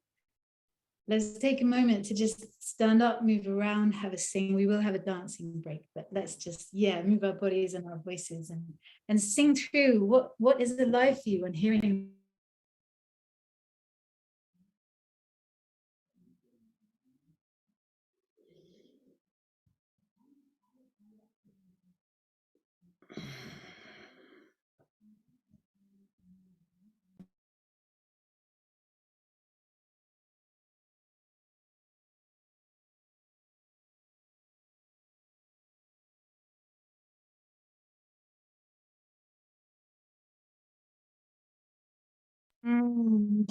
A: Let's take a moment to just stand up, move around, have a sing. We will have a dancing break, but let's just, move our bodies and our voices and sing through what is alive for you and hearing.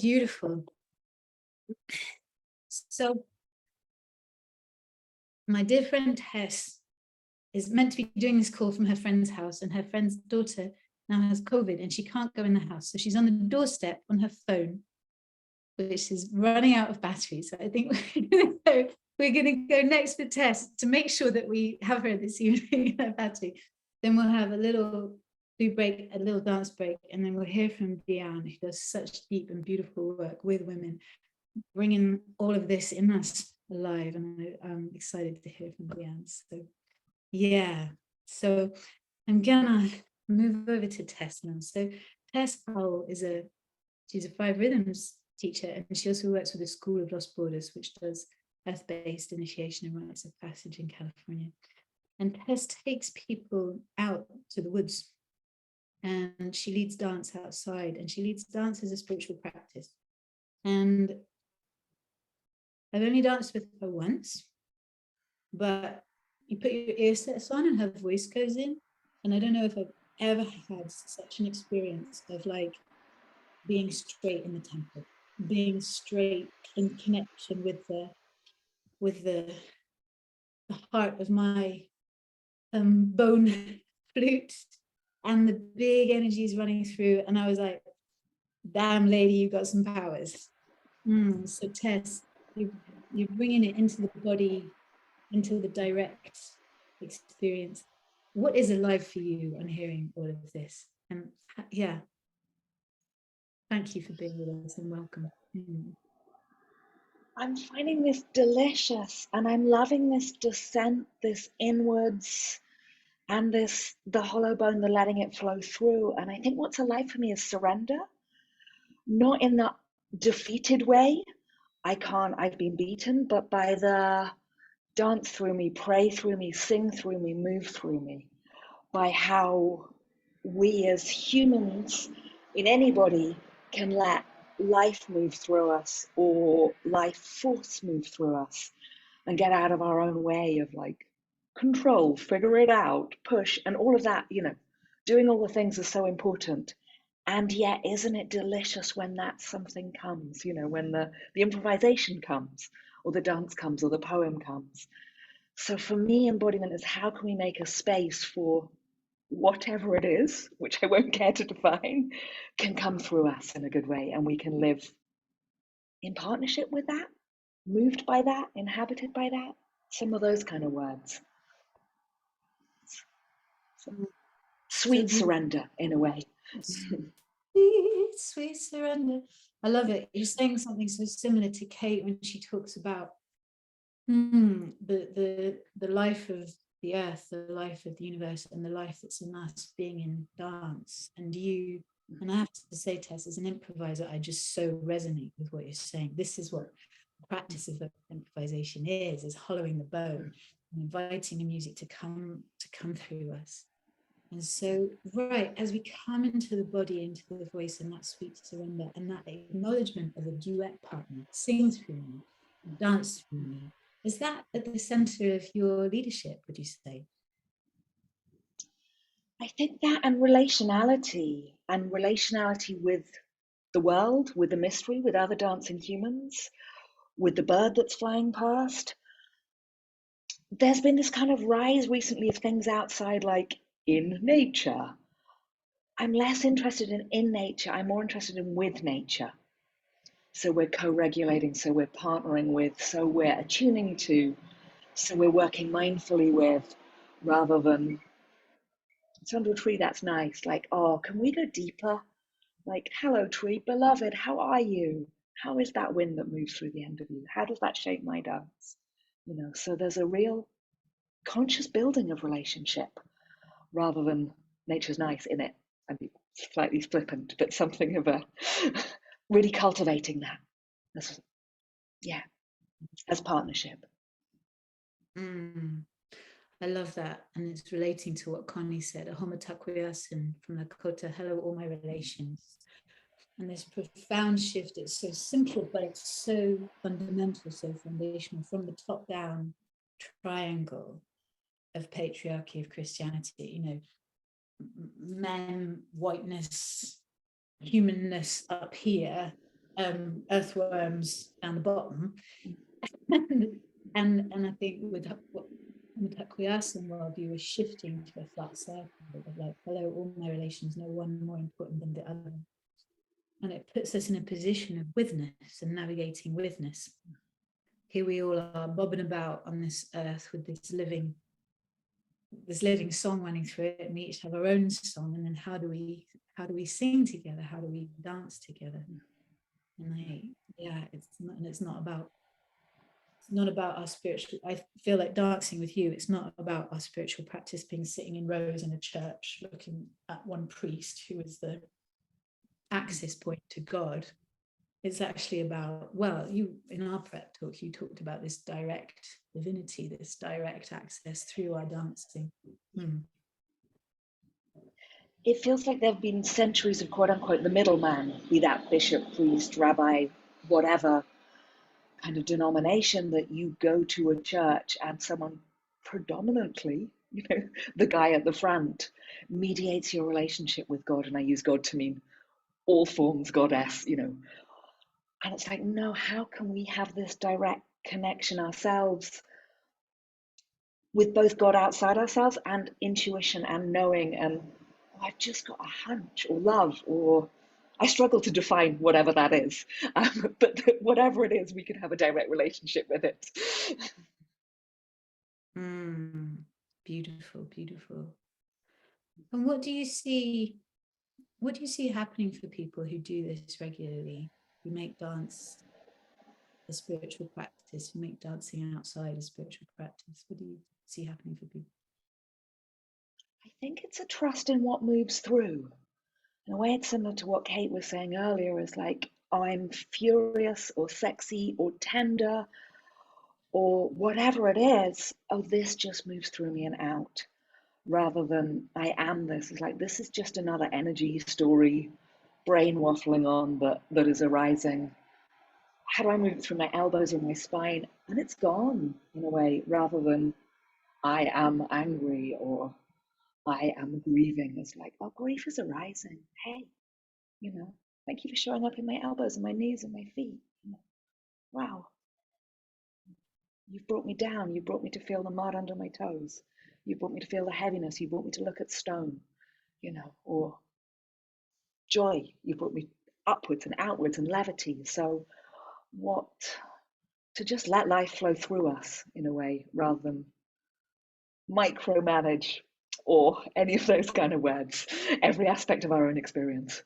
A: Beautiful. So my dear friend Tess is meant to be doing this call from her friend's house, and her friend's daughter now has COVID and she can't go in the house. So she's on the doorstep on her phone, which is running out of battery. So I think we're going to go next with Tess to make sure that we have her this evening in her battery. Then we'll have a little break, a little dance break, and then we'll hear from Deanne, who does such deep and beautiful work with women, bringing all of this in us alive, and I'm excited to hear from Deanne. So yeah, so I'm gonna move over to Tess now. So Tess Powell she's a 5 rhythms teacher, and she also works with the School of Lost Borders, which does earth-based initiation and rites of passage in California. And Tess takes people out to the woods, and she leads dance outside, and she leads dance as a spiritual practice. And I've only danced with her once, but you put your earsets on and her voice goes in. And I don't know if I've ever had such an experience of like being straight in the temple, being straight in connection with the heart of my bone flute, and the big energies running through. And I was like, damn lady, you got some powers. So Tess, you're bringing it into the body, into the direct experience. What is alive for you on hearing all of this? And yeah, thank you for being with us and welcome.
B: I'm finding this delicious, and I'm loving this descent, this inwards, and the hollow bone, the letting it flow through. And I think what's alive for me is surrender, not in the defeated way. I've been beaten, but by the dance through me, pray through me, sing through me, move through me, by how we as humans, in anybody, can let life move through us, or life force move through us, and get out of our own way of like control, figure it out, push, and all of that. Doing all the things is so important. And yet, isn't it delicious when that something comes, when the improvisation comes, or the dance comes, or the poem comes? So for me, embodiment is how can we make a space for whatever it is, which I won't care to define, can come through us in a good way, and we can live in partnership with that, moved by that, inhabited by that. Some of those kind of words. So, sweet surrender in a way.
A: Sweet surrender. I love it. You're saying something so similar to Kate when she talks about the life of the earth, the life of the universe, and the life that's in us being in dance. And I have to say, Tess, as an improviser, I just so resonate with what you're saying. This is what the practice of improvisation is hollowing the bone and inviting the music to come through us. And so, right, as we come into the body, into the voice, and that sweet surrender, and that acknowledgement of a duet partner, sing through me, dance through me, is that at the center of your leadership, would you say?
B: I think that, and relationality with the world, with the mystery, with other dancing humans, with the bird that's flying past. There's been this kind of rise recently of things outside, like in nature. I'm less interested in nature. I'm more interested in with nature. So we're co-regulating, so we're partnering with, so we're attuning to, so we're working mindfully with, rather than it's under a tree, that's nice. Like, oh, can we go deeper? Like, hello, tree, beloved, how are you? How is that wind that moves through the end of you? How does that shape my dance? So there's a real conscious building of relationship, rather than nature's nice in it. I mean, slightly flippant, but something of a really cultivating that. As partnership.
A: I love that. And it's relating to what Connie said, a homo taquiasin from Lakota, hello, all my relations. And this profound shift, it's so simple, but it's so fundamental, so foundational, from the top down triangle of patriarchy of Christianity, men, whiteness, humanness up here, earthworms down the bottom. and I think with Taquiasan worldview is shifting to a flat circle of like, hello, all my relations, no one more important than the other. And it puts us in a position of witness and navigating witness. Here we all are bobbing about on this earth with this living song running through it, and we each have our own song. And then how do we sing together? How do we dance together? And it's not not about our spiritual, I feel like dancing with you, it's not about our spiritual practice being sitting in rows in a church looking at one priest who is the access point to God. It's actually about, well, you, in our prep talk, you talked about this direct divinity, this direct access through our dancing.
B: It feels like there have been centuries of quote unquote the middleman, be that bishop, priest, rabbi, whatever kind of denomination, that you go to a church and someone predominantly, the guy at the front, mediates your relationship with God. And I use God to mean all forms goddess, And it's like, no, how can we have this direct connection ourselves with both God outside ourselves and intuition and knowing and I've just got a hunch or love, or I struggle to define whatever that is. But whatever it is, we can have a direct relationship with it.
A: Beautiful, beautiful. And what do you see happening for people who do this regularly, who make dance a spiritual practice, who make dancing outside a spiritual practice? What do you see happening for people?
B: I think it's a trust in what moves through. In a way, it's similar to what Kate was saying earlier, is like, I'm furious or sexy or tender or whatever it is. Oh, this just moves through me and out, rather than I am this. It's like, this is just another energy story, brain waffling on that is arising. How do I move it through my elbows or my spine? And it's gone in a way, rather than I am angry or I am grieving. It's like, oh, grief is arising. Hey, thank you for showing up in my elbows and my knees and my feet. Wow. You've brought me down. You brought me to feel the mud under my toes. You brought me to feel the heaviness. You brought me to look at stone, or joy. You brought me upwards and outwards and levity. So to just let life flow through us in a way, rather than micromanage or any of those kind of words, every aspect of our own experience.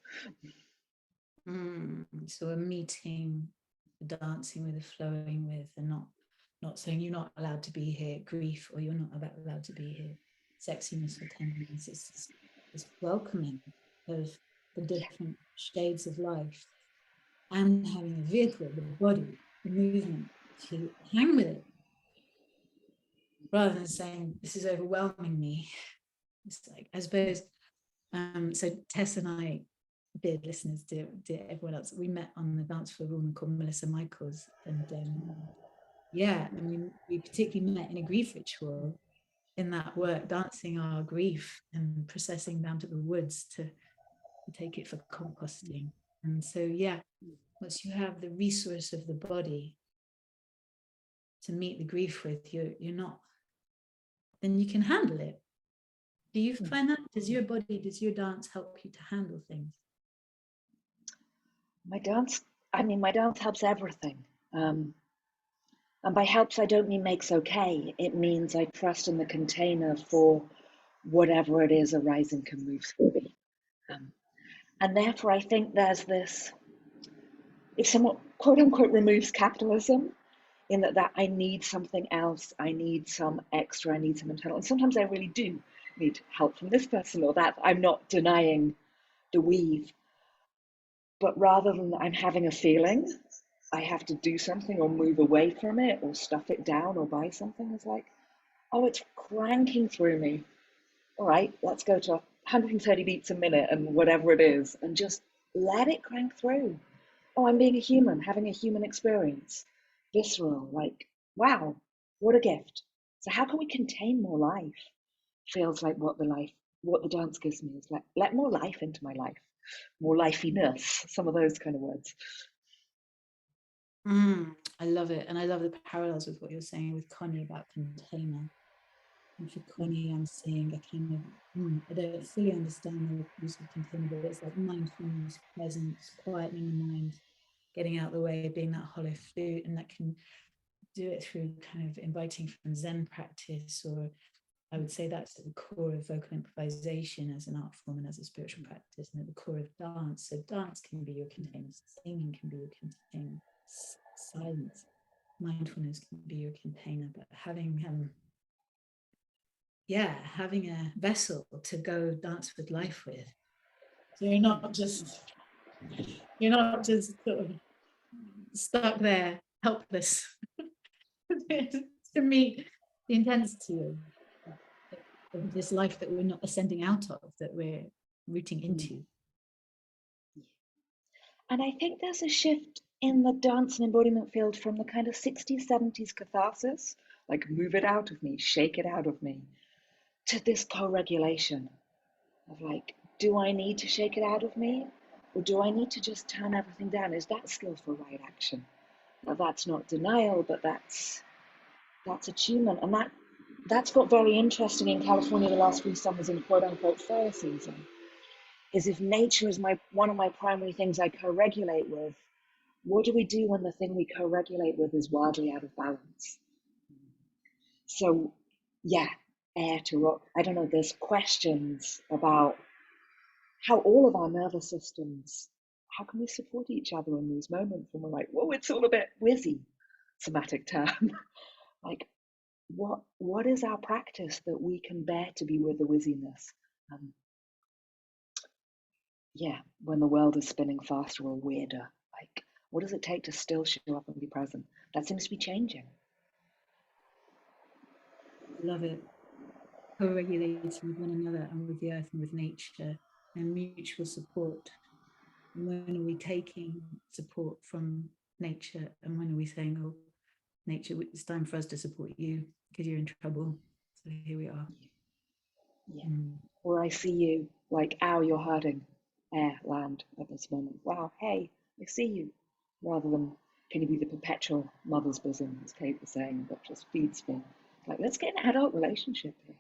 A: So a meeting, dancing with, a flowing with, and not saying you're not allowed to be here, grief, or you're not allowed to be here, sexiness or tenderness. It's welcoming of the different shades of life, and having a vehicle, the body, the movement, to hang with it, rather than saying this is overwhelming me. It's like, I suppose, so Tess and I, dear listeners, dear everyone else, we met on the dance floor, a woman called Melissa Michaels, and we particularly met in a grief ritual, in that work, dancing our grief and processing down to the woods to take it for composting. And so once you have the resource of the body to meet the grief with, you're not, then you can handle it. Do you find that? Does your dance help you to handle things?
B: My dance helps everything. And by helps, I don't mean makes okay. It means I trust in the container for whatever it is arising can move through me. And therefore, I think there's this, it somewhat, quote unquote, removes capitalism, in that I need something else, I need some extra, I need some internal. And sometimes I really do need help from this person or that. I'm not denying the weave. But rather than I'm having a feeling, I have to do something or move away from it or stuff it down or buy something. It's like, oh, it's cranking through me. All right, let's go to 130 beats a minute and whatever it is, and just let it crank through. Oh, I'm being a human, having a human experience. Visceral, like, wow, what a gift. So how can we contain more life? Feels like what the dance gives me is like, let more life into my life, more lifeiness, some of those kind of words.
A: I love it. And I love the parallels with what you're saying with Connie about container. And for Connie, I'm seeing a kind of, I don't fully understand the use of container, but it's like mindfulness, presence, quietening the mind, getting out of the way, being that hollow flute, and that can do it through kind of inviting from Zen practice, or I would say that's at the core of vocal improvisation as an art form and as a spiritual practice, and at the core of dance. So dance can be your container, singing can be your container, silence mindfulness can be your container, but having having a vessel to go dance with life with. So you're not just sort of stuck there helpless to meet the intensity of this life that we're not ascending out of, that we're rooting into.
B: And I think there's a shift in the dance and embodiment field from the kind of 60s, 70s catharsis, like move it out of me, shake it out of me, to this co-regulation of like, do I need to shake it out of me? Or do I need to just turn everything down? Is that skillful right action? Now, that's not denial, but that's attunement. And that's got very interesting in California the last few summers in quote unquote fire season. Is if nature is one of my primary things I co-regulate with, what do we do when the thing we co-regulate with is wildly out of balance? So yeah, air to rock. I don't know, there's questions about how all of our nervous systems, how can we support each other in these moments when we're like, whoa, it's all a bit whizzy, somatic term. Like, what is our practice that we can bear to be with the whizziness? When the world is spinning faster or weirder, like, what does it take to still show up and be present? That seems to be changing.
A: Love it. Co-regulating with one another and with the earth and with nature, and mutual support. And when are we taking support from nature, and when are we saying, oh, nature, it's time for us to support you because you're in trouble, so here we are.
B: Or I see you, like, ow, you're hurting, air, land at this moment, wow, hey, I see you, rather than can you be the perpetual mother's bosom, as Kate was saying, that just feeds me. Like, let's get an adult relationship here.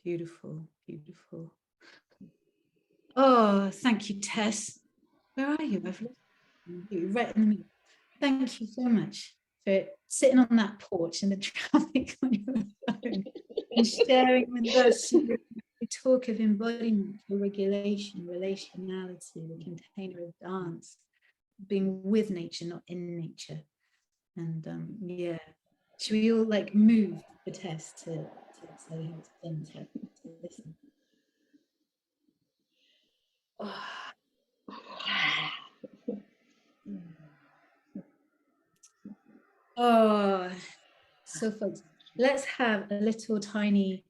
A: Beautiful, beautiful. Oh, thank you, Tess. Where are you? I've lost you right in the middle. Thank you so much for sitting on that porch in the traffic on your phone and sharing with us the talk of embodiment, regulation, relationality, the container of dance, being with nature, not in nature. And should we all like move the Tess to say how it's been to listen? So folks, let's have a little tiny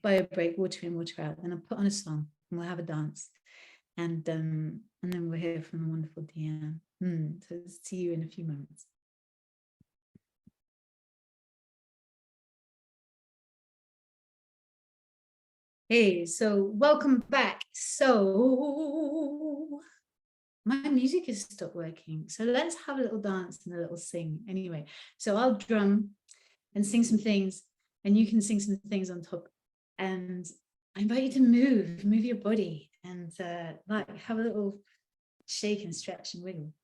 A: bio break, water in, water out, and I'll put on a song and we'll have a dance, and then we'll hear from the wonderful Deanne. So see you in a few moments. Hey, so welcome back. So my music has stopped working, so let's have a little dance and a little sing anyway. So I'll drum and sing some things, and you can sing some things on top, and I invite you to move your body, and like have a little shake and stretch and wiggle.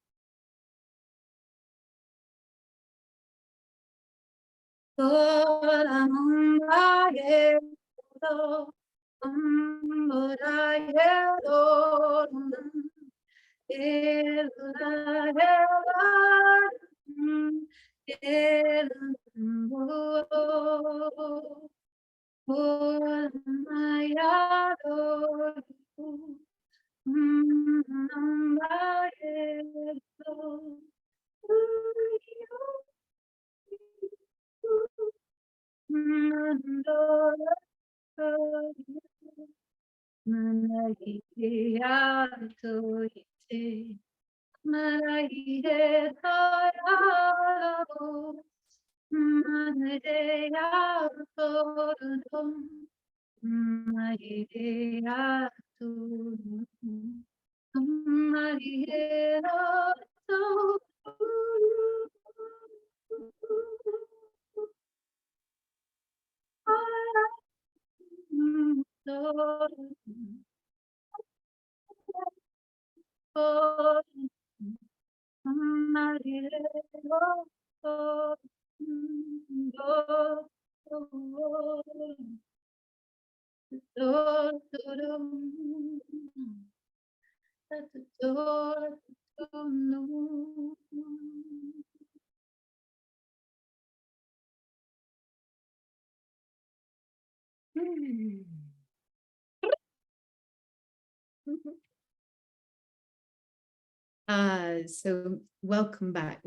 A: So welcome back,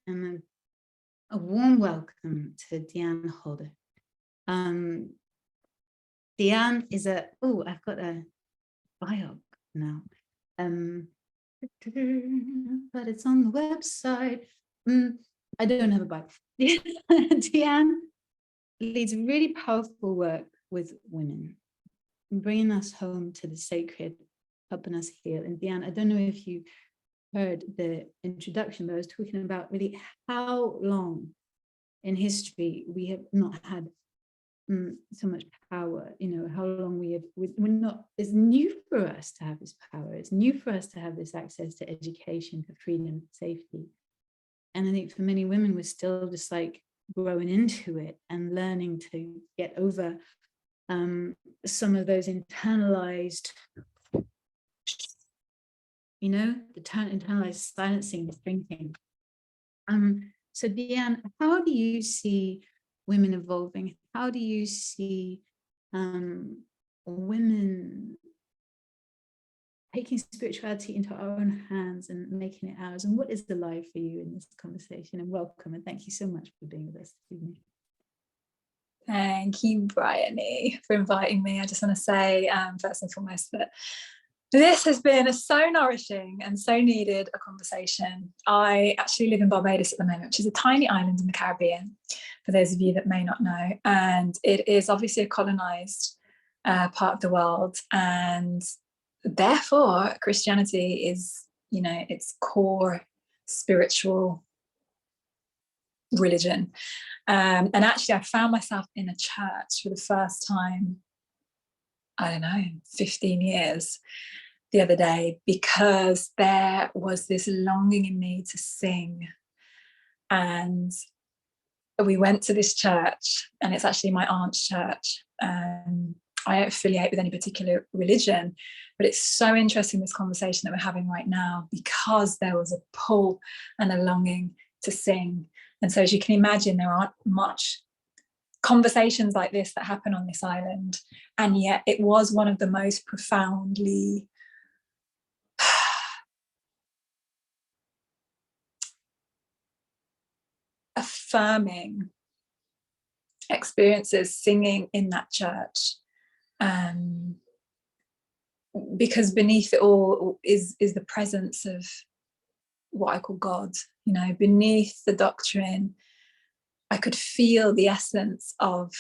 A: and a warm welcome to Deanne Holder. Deanne is I've got a bio now, but it's on the website. I don't have a bio. Deanne leads really powerful work with women, bringing us home to the sacred, helping us heal. And Deanne, I don't know if you heard the introduction, but I was talking about really how long in history we have not had so much power, how long we're not, it's new for us to have this power. It's new for us to have this access to education, for freedom, safety. And I think for many women, we're still just like growing into it and learning to get over some of those internalized, the internalized silencing, thinking. So Deanne, how do you see women evolving? How do you see women taking spirituality into our own hands and making it ours? And what is the life for you in this conversation? And welcome, and thank you so much for being with us this evening.
F: Thank you, Bryony, for inviting me. I just want to say, first and foremost, that this has been a so nourishing and so needed a conversation. I actually live in Barbados at the moment, which is a tiny island in the Caribbean, for those of you that may not know. And it is obviously a colonized part of the world. And therefore, Christianity is, its core spiritual religion. And actually, I found myself in a church for the first time, 15 years the other day, because there was this longing in me to sing. And we went to this church, and it's actually my aunt's church. I don't affiliate with any particular religion, but it's so interesting, this conversation that we're having right now, because there was a pull and a longing to sing. And so, as you can imagine, there aren't much conversations like this that happen on this island. And yet it was one of the most profoundly affirming experiences singing in that church. Because beneath it all is the presence of what I call God. Beneath the doctrine, I could feel the essence of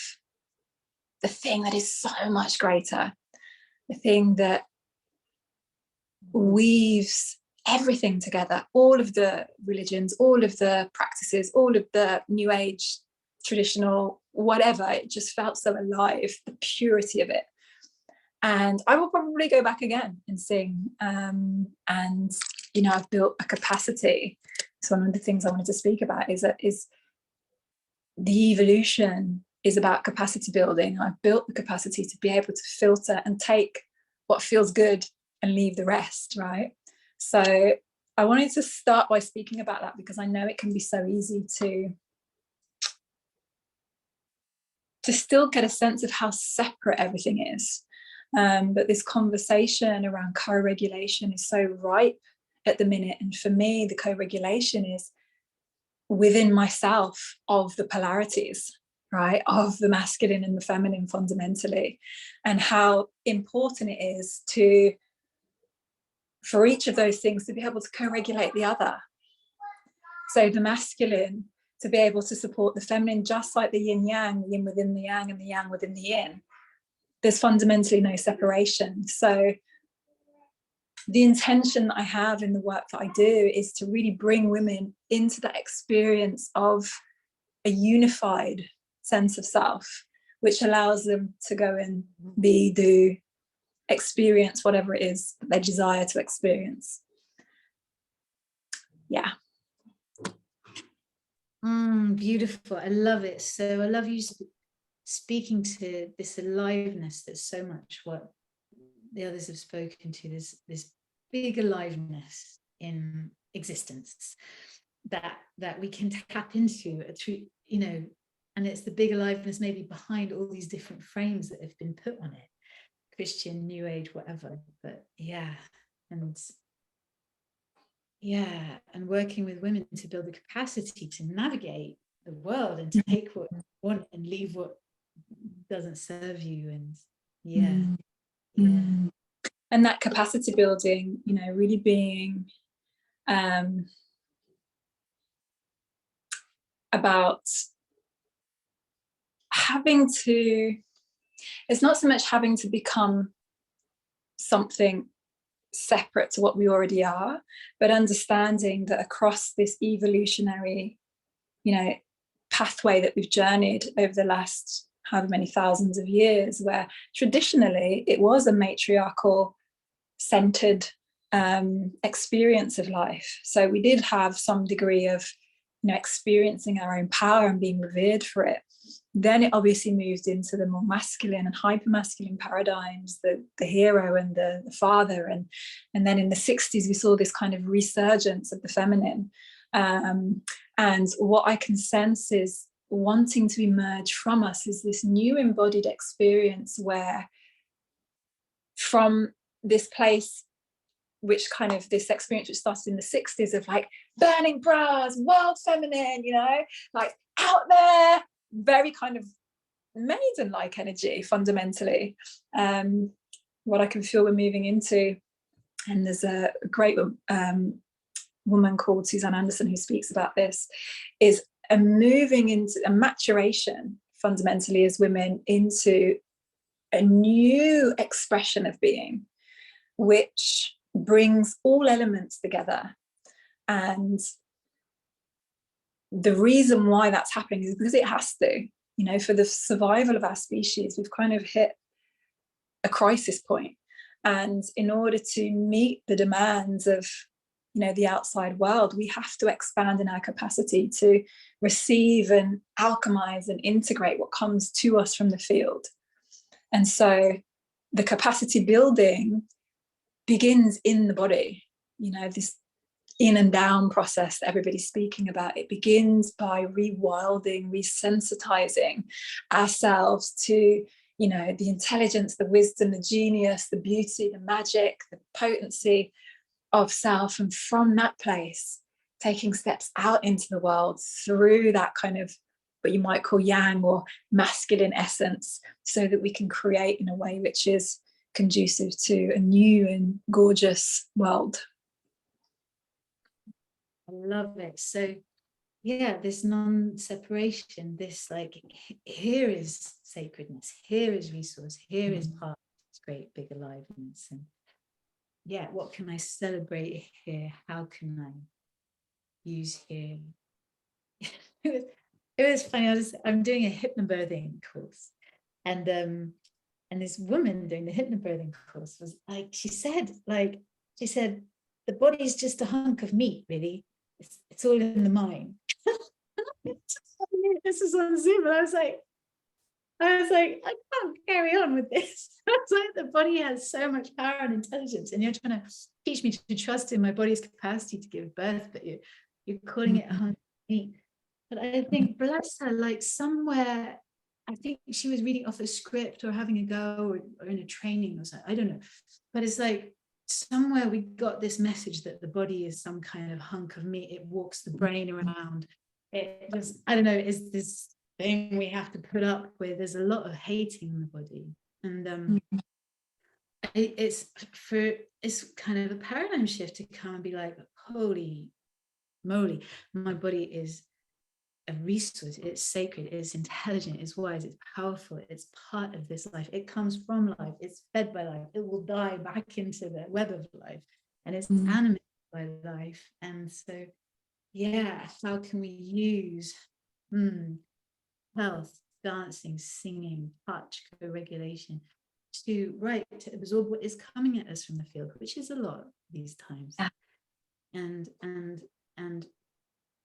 F: the thing that is so much greater, the thing that weaves everything together, all of the religions, all of the practices, all of the New Age, traditional, whatever. It just felt so alive, the purity of it. And I will probably go back again and sing. And I've built a capacity. So one of the things I wanted to speak about is the evolution is about capacity building. I've built the capacity to be able to filter and take what feels good and leave the rest, right? So I wanted to start by speaking about that, because I know it can be so easy to still get a sense of how separate everything is. But this conversation around co-regulation is so ripe at the minute. And for me, the co-regulation is within myself of the polarities, right, of the masculine and the feminine fundamentally, and how important it is for each of those things to be able to co-regulate the other. So the masculine to be able to support the feminine, just like the yin yang, the yin within the yang and the yang within the yin. There's fundamentally no separation. So the intention that I have in the work that I do is to really bring women into that experience of a unified sense of self, which allows them to go and be, do, experience whatever it is that they desire to experience. Yeah.
A: Beautiful. I love it. So I love you speaking to this aliveness that's so much what the others have spoken to, this big aliveness in existence that we can tap into through, and it's the big aliveness maybe behind all these different frames that have been put on it. Christian, New Age, whatever. But yeah, and working with women to build the capacity to navigate the world and take what you want and leave what doesn't serve you. And
F: and that capacity building, you know, really being about having to, it's not so much having to become something separate to what we already are, but understanding that across this evolutionary, you know, pathway that we've journeyed over the last however many thousands of years, where traditionally it was a matriarchal centered experience of life. So we did have some degree of, you know, experiencing our own power and being revered for it. Then it obviously moved into the more masculine and hyper-masculine paradigms, the hero and the father. And then in the 60s, we saw this kind of resurgence of the feminine. And what I can sense is wanting to emerge from us is this new embodied experience where from this place, which kind of this experience which started in the 60s of like burning bras, wild feminine, you know, like out there, very kind of maiden-like energy fundamentally. What I can feel we're moving into, and there's a great woman called Suzanne Anderson who speaks about this, is a moving into a maturation fundamentally as women into a new expression of being, which brings all elements together. And the reason why that's happening is because it has to, you know, for the survival of our species, we've kind of hit a crisis point. And in order to meet the demands of, you know, the outside world, we have to expand in our capacity to receive and alchemize and integrate what comes to us from the field. And so the capacity building begins in the body, you know, this in and down process that everybody's speaking about. It begins by rewilding, resensitizing ourselves to, you know, the intelligence, the wisdom, the genius, the beauty, the magic, the potency of self. And from that place, taking steps out into the world through that kind of what you might call yang or masculine essence, so that we can create in a way which is conducive to a new and gorgeous world.
A: I love it. So yeah, this non-separation, this like, here is sacredness, here is resource, here is part of this great big aliveness. And yeah, what can I celebrate here? How can I use here? It was funny. I'm doing a hypnobirthing course, and this woman doing the hypnobirthing course was like, she said, the body's just a hunk of meat, really. It's all in the mind. This is on Zoom, and I was like, I can't carry on with this. I was like, the body has so much power and intelligence, and you're trying to teach me to trust in my body's capacity to give birth, but you're calling it a hunk of meat. But I think, bless her, like somewhere, I think she was reading off a script or having a go or in a training or something, I don't know. But it's like somewhere we got this message that the body is some kind of hunk of meat. It walks the brain around. It just, I don't know, is this thing we have to put up with. There's a lot of hating in the body. And it's kind of a paradigm shift to come and be like, holy moly, my body is a resource, it's sacred, it's intelligent, it's wise, it's powerful, it's part of this life, it comes from life, it's fed by life, it will die back into the web of life, and it's animated by life. And so yeah, how can we use health, dancing, singing, touch, co-regulation to absorb what is coming at us from the field, which is a lot these times, and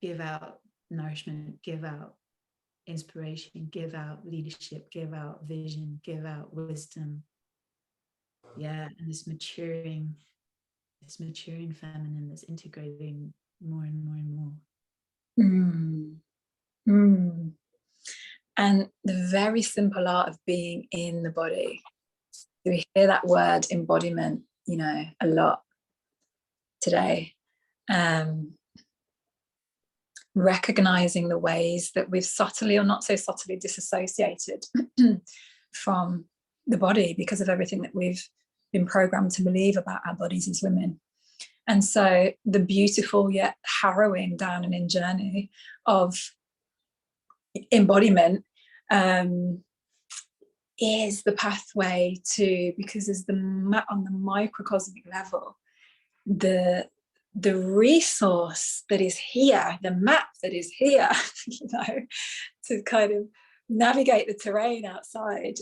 A: give out nourishment, give out inspiration, give out leadership, give out vision, give out wisdom. Yeah, and this maturing feminine that's integrating more and more and more.
F: And the very simple art of being in the body, We hear that word embodiment, you know, a lot today. Recognizing the ways that we've subtly or not so subtly disassociated from the body because of everything that we've been programmed to believe about our bodies as women. And so the beautiful yet harrowing down and in journey of embodiment is the pathway to, because as on the microcosmic level, the resource that is here, the map that is here, you know, to kind of navigate the terrain outside,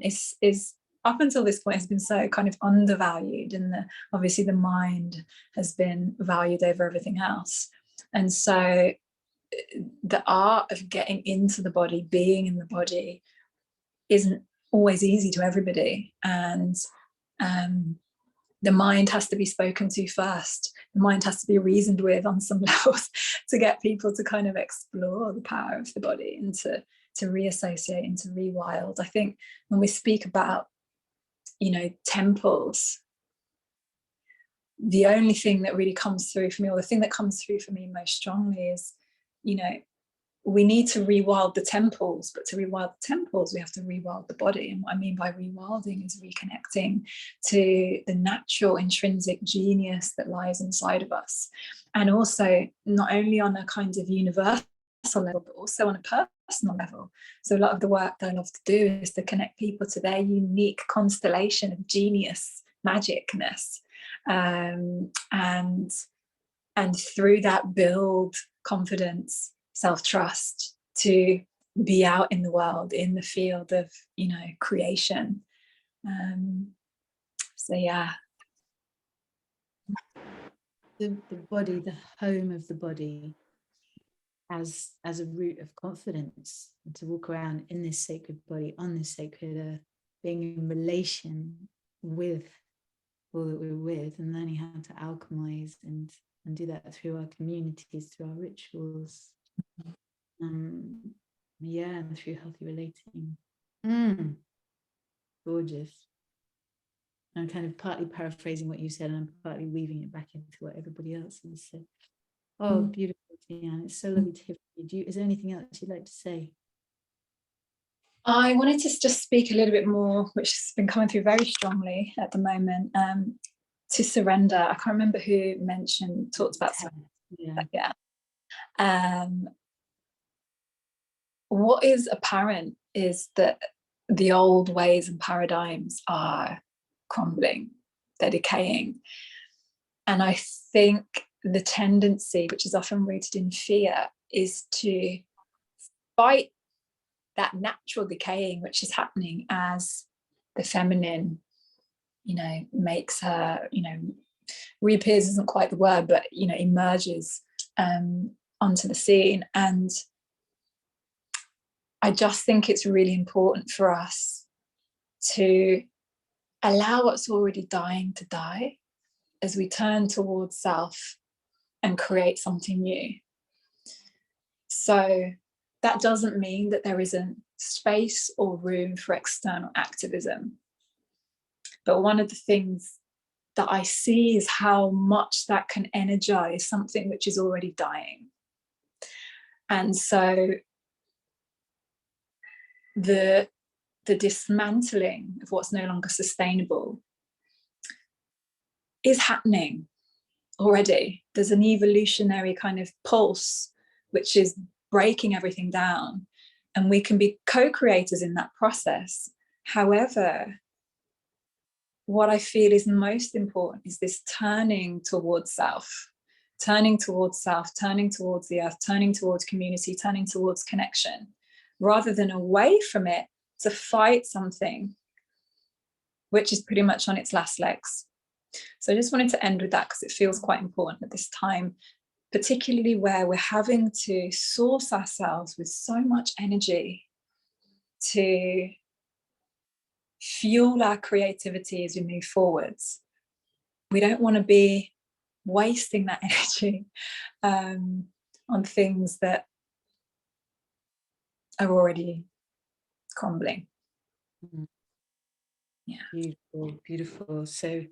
F: is up until this point has been so kind of undervalued, and obviously the mind has been valued over everything else. And so the art of getting into the body, being in the body, isn't always easy to everybody. And the mind has to be spoken to first. The mind has to be reasoned with on some levels to get people to kind of explore the power of the body and to reassociate and to rewild. I think when we speak about, you know, temples, the only thing that really comes through for me, or the thing that comes through for me most strongly, is, you know, we need to rewild the temples, but to rewild the temples, we have to rewild the body. And what I mean by rewilding is reconnecting to the natural intrinsic genius that lies inside of us. And also not only on a kind of universal level, but also on a personal level. So a lot of the work that I love to do is to connect people to their unique constellation of genius, magicness, and through that build confidence, self-trust to be out in the world, in the field of, you know, creation. So yeah,
A: the body, the home of the body, as a root of confidence, and to walk around in this sacred body, on this sacred earth, being in relation with all that we're with, and learning how to alchemize and do that through our communities, through our rituals. Yeah, and through healthy relating. Gorgeous. I'm kind of partly paraphrasing what you said, and I'm partly weaving it back into what everybody else has said. Oh, beautiful, Deanne. It's so lovely to hear from you. Is there anything else you'd like to say?
F: I wanted to just speak a little bit more, which has been coming through very strongly at the moment, to surrender. I can't remember who talked about surrender. Yeah. What is apparent is that the old ways and paradigms are crumbling, they're decaying. And I think the tendency, which is often rooted in fear, is to fight that natural decaying which is happening as the feminine, you know, makes her, you know, reappears isn't quite the word, but, you know, emerges onto the scene. And I just think it's really important for us to allow what's already dying to die as we turn towards self and create something new. So that doesn't mean that there isn't space or room for external activism. But one of the things that I see is how much that can energize something which is already dying. And so the dismantling of what's no longer sustainable is happening already. There's an evolutionary kind of pulse which is breaking everything down, and we can be co-creators in that process. However, what I feel is most important is this turning towards self, turning towards the earth, turning towards community, turning towards connection, rather than away from it to fight something which is pretty much on its last legs. So I just wanted to end with that because it feels quite important at this time, particularly where we're having to source ourselves with so much energy to fuel our creativity as we move forwards. We don't want to be wasting that energy on things that are already crumbling. Yeah.
A: Beautiful, beautiful. So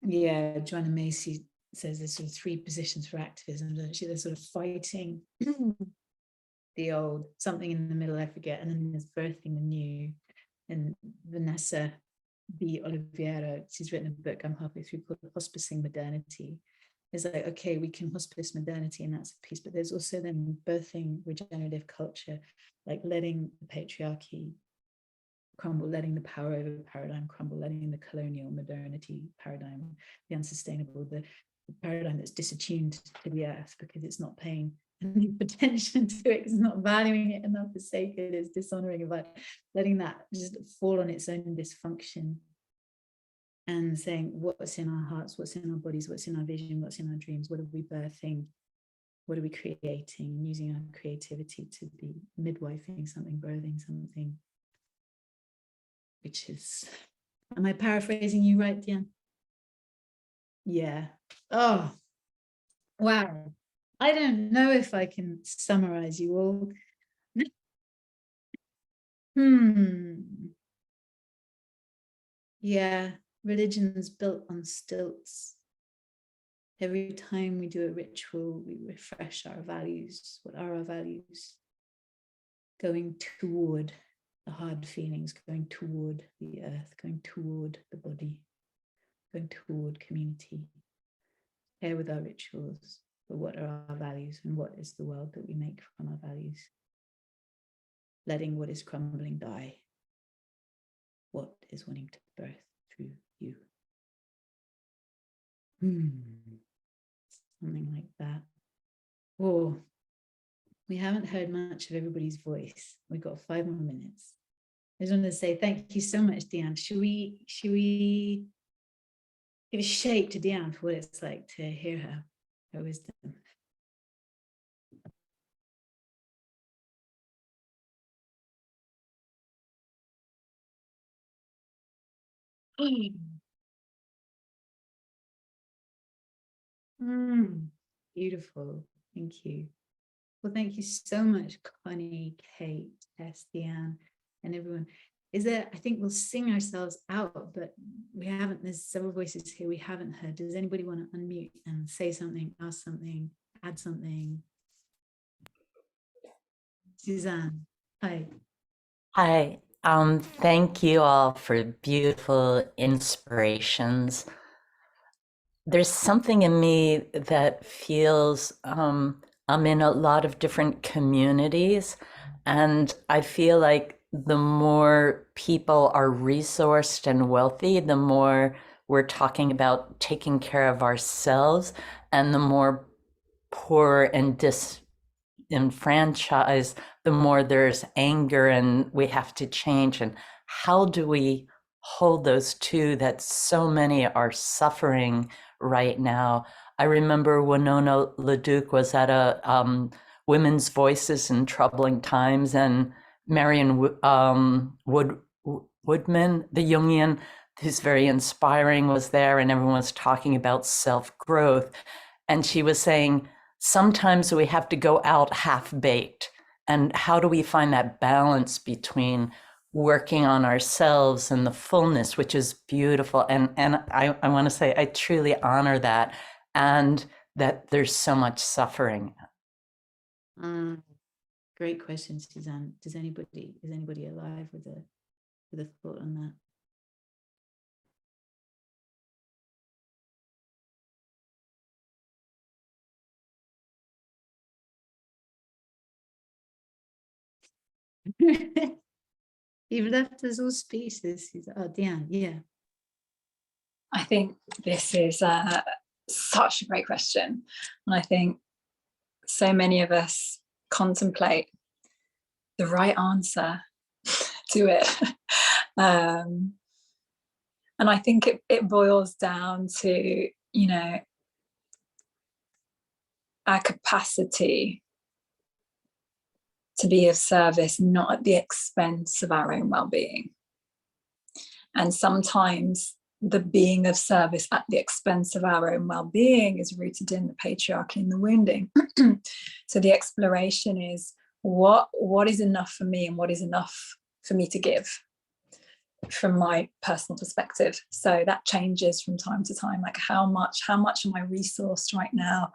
A: yeah, Joanna Macy says there's sort of 3 positions for activism, doesn't she? There's sort of fighting the old, something in the middle I forget, and then there's birthing the new. And Vanessa B. Oliveira, she's written a book I'm halfway through called Hospicing Modernity. It's like, okay, we can hospice modernity and that's a piece, but there's also then birthing regenerative culture, like letting the patriarchy crumble, letting the power over paradigm crumble, letting the colonial modernity paradigm, the unsustainable, the paradigm that's disattuned to the earth because it's not paying any attention to it, it's not valuing it enough, it's sacred, it's dishonoring, but letting that just fall on its own dysfunction and saying what's in our hearts, what's in our bodies, what's in our vision, what's in our dreams, what are we birthing, what are we creating, and using our creativity to be midwifing something, birthing something, which is, am I paraphrasing you right, Deanne? Yeah. Oh, wow. I don't know if I can summarize you all. Yeah, religion's built on stilts. Every time we do a ritual, we refresh our values. What are our values? Going toward the hard feelings, going toward the earth, going toward the body, going toward community. Care with our rituals, but what are our values and what is the world that we make from our values? Letting what is crumbling die. What is wanting to birth through you? Something like that. Oh, we haven't heard much of everybody's voice. We've got 5 more minutes. I just wanted to say thank you so much, Deanne. Should we give a shake to Deanne for what it's like to hear her wisdom? Beautiful. Thank you. Well, thank you so much, Connie, Kate, Tess, Deanne, and everyone. Is there, I think we'll sing ourselves out, but we haven't, there's several voices here we haven't heard. Does anybody want to unmute and say something, ask something, add something? Suzanne, hi.
G: Hi. Thank you all for beautiful inspirations. There's something in me that feels I'm in a lot of different communities, and I feel like the more people are resourced and wealthy, the more we're talking about taking care of ourselves, and the more poor and disenfranchised, the more there's anger and we have to change. And how do we hold those two that so many are suffering right now? I remember Winona LaDuke was at a Women's Voices in Troubling Times, and Marion Woodman, the Jungian, who's very inspiring, was there, and everyone was talking about self-growth. And she was saying, sometimes we have to go out half-baked. And how do we find that balance between working on ourselves and the fullness, which is beautiful. And I want to say, I truly honor that, and that there's so much suffering.
A: Great question, Suzanne. Is anybody alive with a thought on that? You've left us all speechless. Oh, Deanne, yeah.
F: I think this is such a great question. And I think so many of us contemplate the right answer to it. And I think it boils down to, you know, our capacity to be of service, not at the expense of our own well-being. And sometimes the being of service at the expense of our own well-being is rooted in the patriarchy and the wounding. So the exploration is what is enough for me and what is enough for me to give from my personal perspective. So that changes from time to time, like how much am I resourced right now,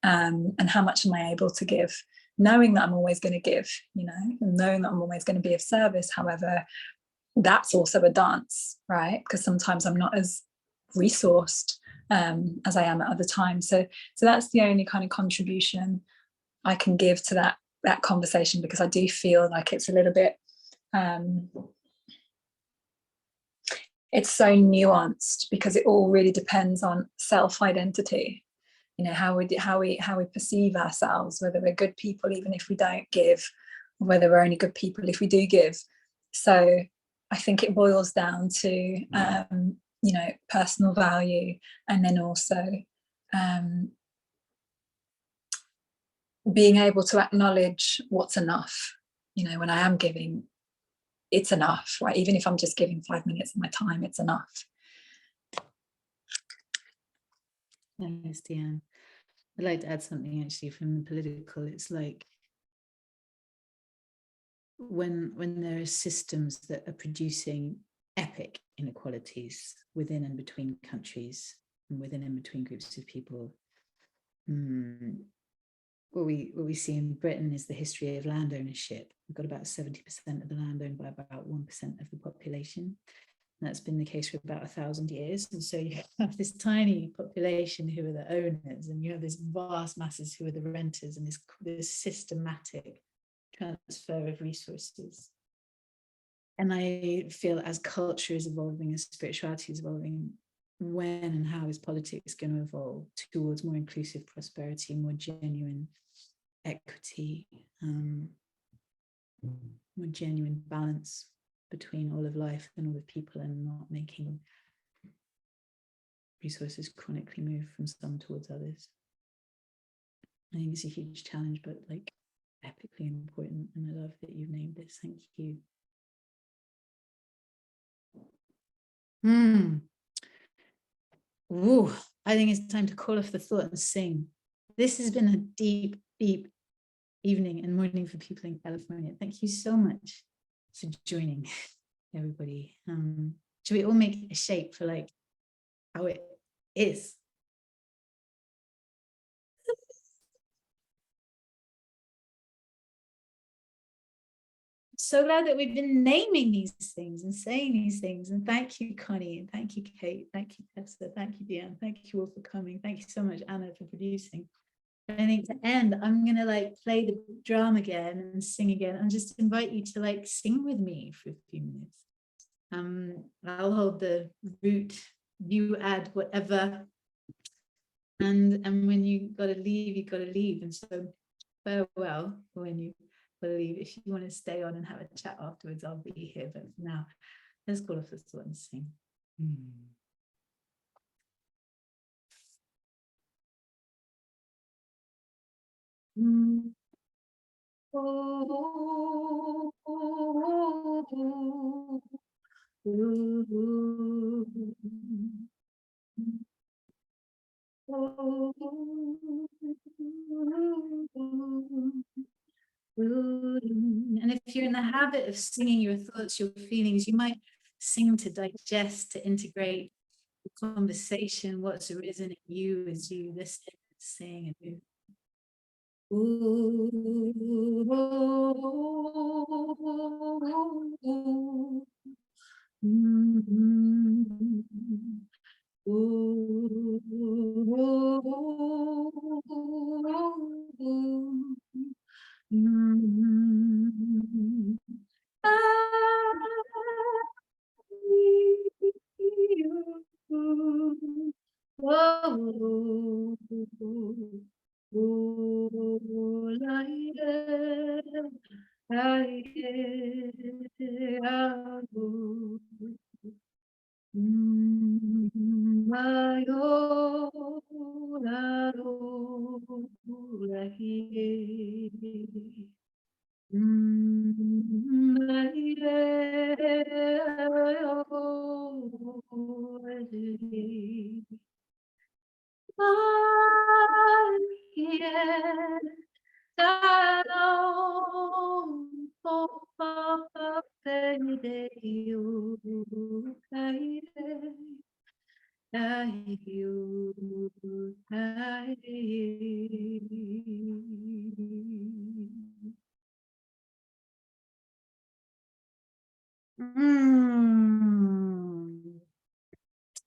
F: and how much am I able to give, knowing that I'm always going to give, you know, and knowing that I'm always going to be of service. However, that's also a dance, right? Because sometimes I'm not as resourced as I am at other times. So that's the only kind of contribution I can give to that conversation, because I do feel like it's a little bit it's so nuanced, because it all really depends on self-identity, you know, how we perceive ourselves, whether we're good people even if we don't give, or whether we're only good people if we do give. So I think it boils down to you know, personal value, and then also being able to acknowledge what's enough. You know, when I am giving, it's enough, right? Even if I'm just giving 5 minutes of my time, it's enough.
A: Thanks, Deanne. I'd like to add something actually from the political. It's like when there are systems that are producing epic inequalities within and between countries, and within and between groups of people. What we see in Britain is the history of land ownership. We've got about 70% of the land owned by about 1% of the population. And that's been the case for about 1,000 years. And so you have this tiny population who are the owners, and you have this vast masses who are the renters, and this systematic transfer of resources. And I feel as culture is evolving, as spirituality is evolving, when and how is politics going to evolve towards more inclusive prosperity, more genuine equity, more genuine balance between all of life and all of people, and not making resources chronically move from some towards others. I think it's a huge challenge, but like epically important, and I love that you've named this. Thank you. Ooh, I think it's time to call off the thought and sing. This has been a deep, deep evening and morning for people in California. Thank you so much for joining, everybody. Should we all make a shape for like how it is? So glad that we've been naming these things and saying these things. And thank you, Connie, and thank you, Kate, thank you, Tessa, thank you, Deanne, thank you all for coming. Thank you so much, Anna, for producing. I think to end, I'm gonna like play the drum again and sing again, and just invite you to like sing with me for a few minutes. I'll hold the root, you add whatever, and when you gotta leave, you gotta leave. And so farewell when you leave. If you want to stay on and have a chat afterwards, I'll be here, but for now, let's call off the thought and sing. And if you're in the habit of singing your thoughts, your feelings, you might sing to digest, to integrate the conversation, what's arisen in you as you listen, sing, and move.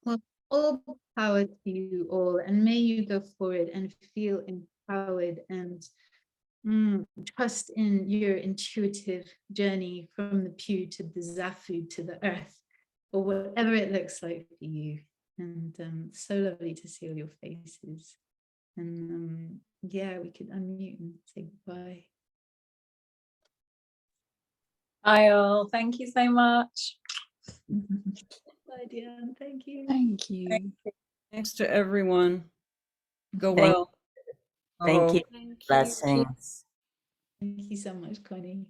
A: Well, all power to you all, and may you go forward and feel empowered and trust in your intuitive journey from the pew to the Zafu to the earth, or whatever it looks like for you. And so lovely to see all your faces. And yeah, we could unmute and say goodbye.
F: Hi all, thank you so much.
A: Bye, Deanne. Thank you.
C: Thank you.
E: Thanks to everyone. Go
G: Thank-
E: well.
G: Thank you.
D: Thank you.
G: Blessings.
A: Thank you so much, Connie.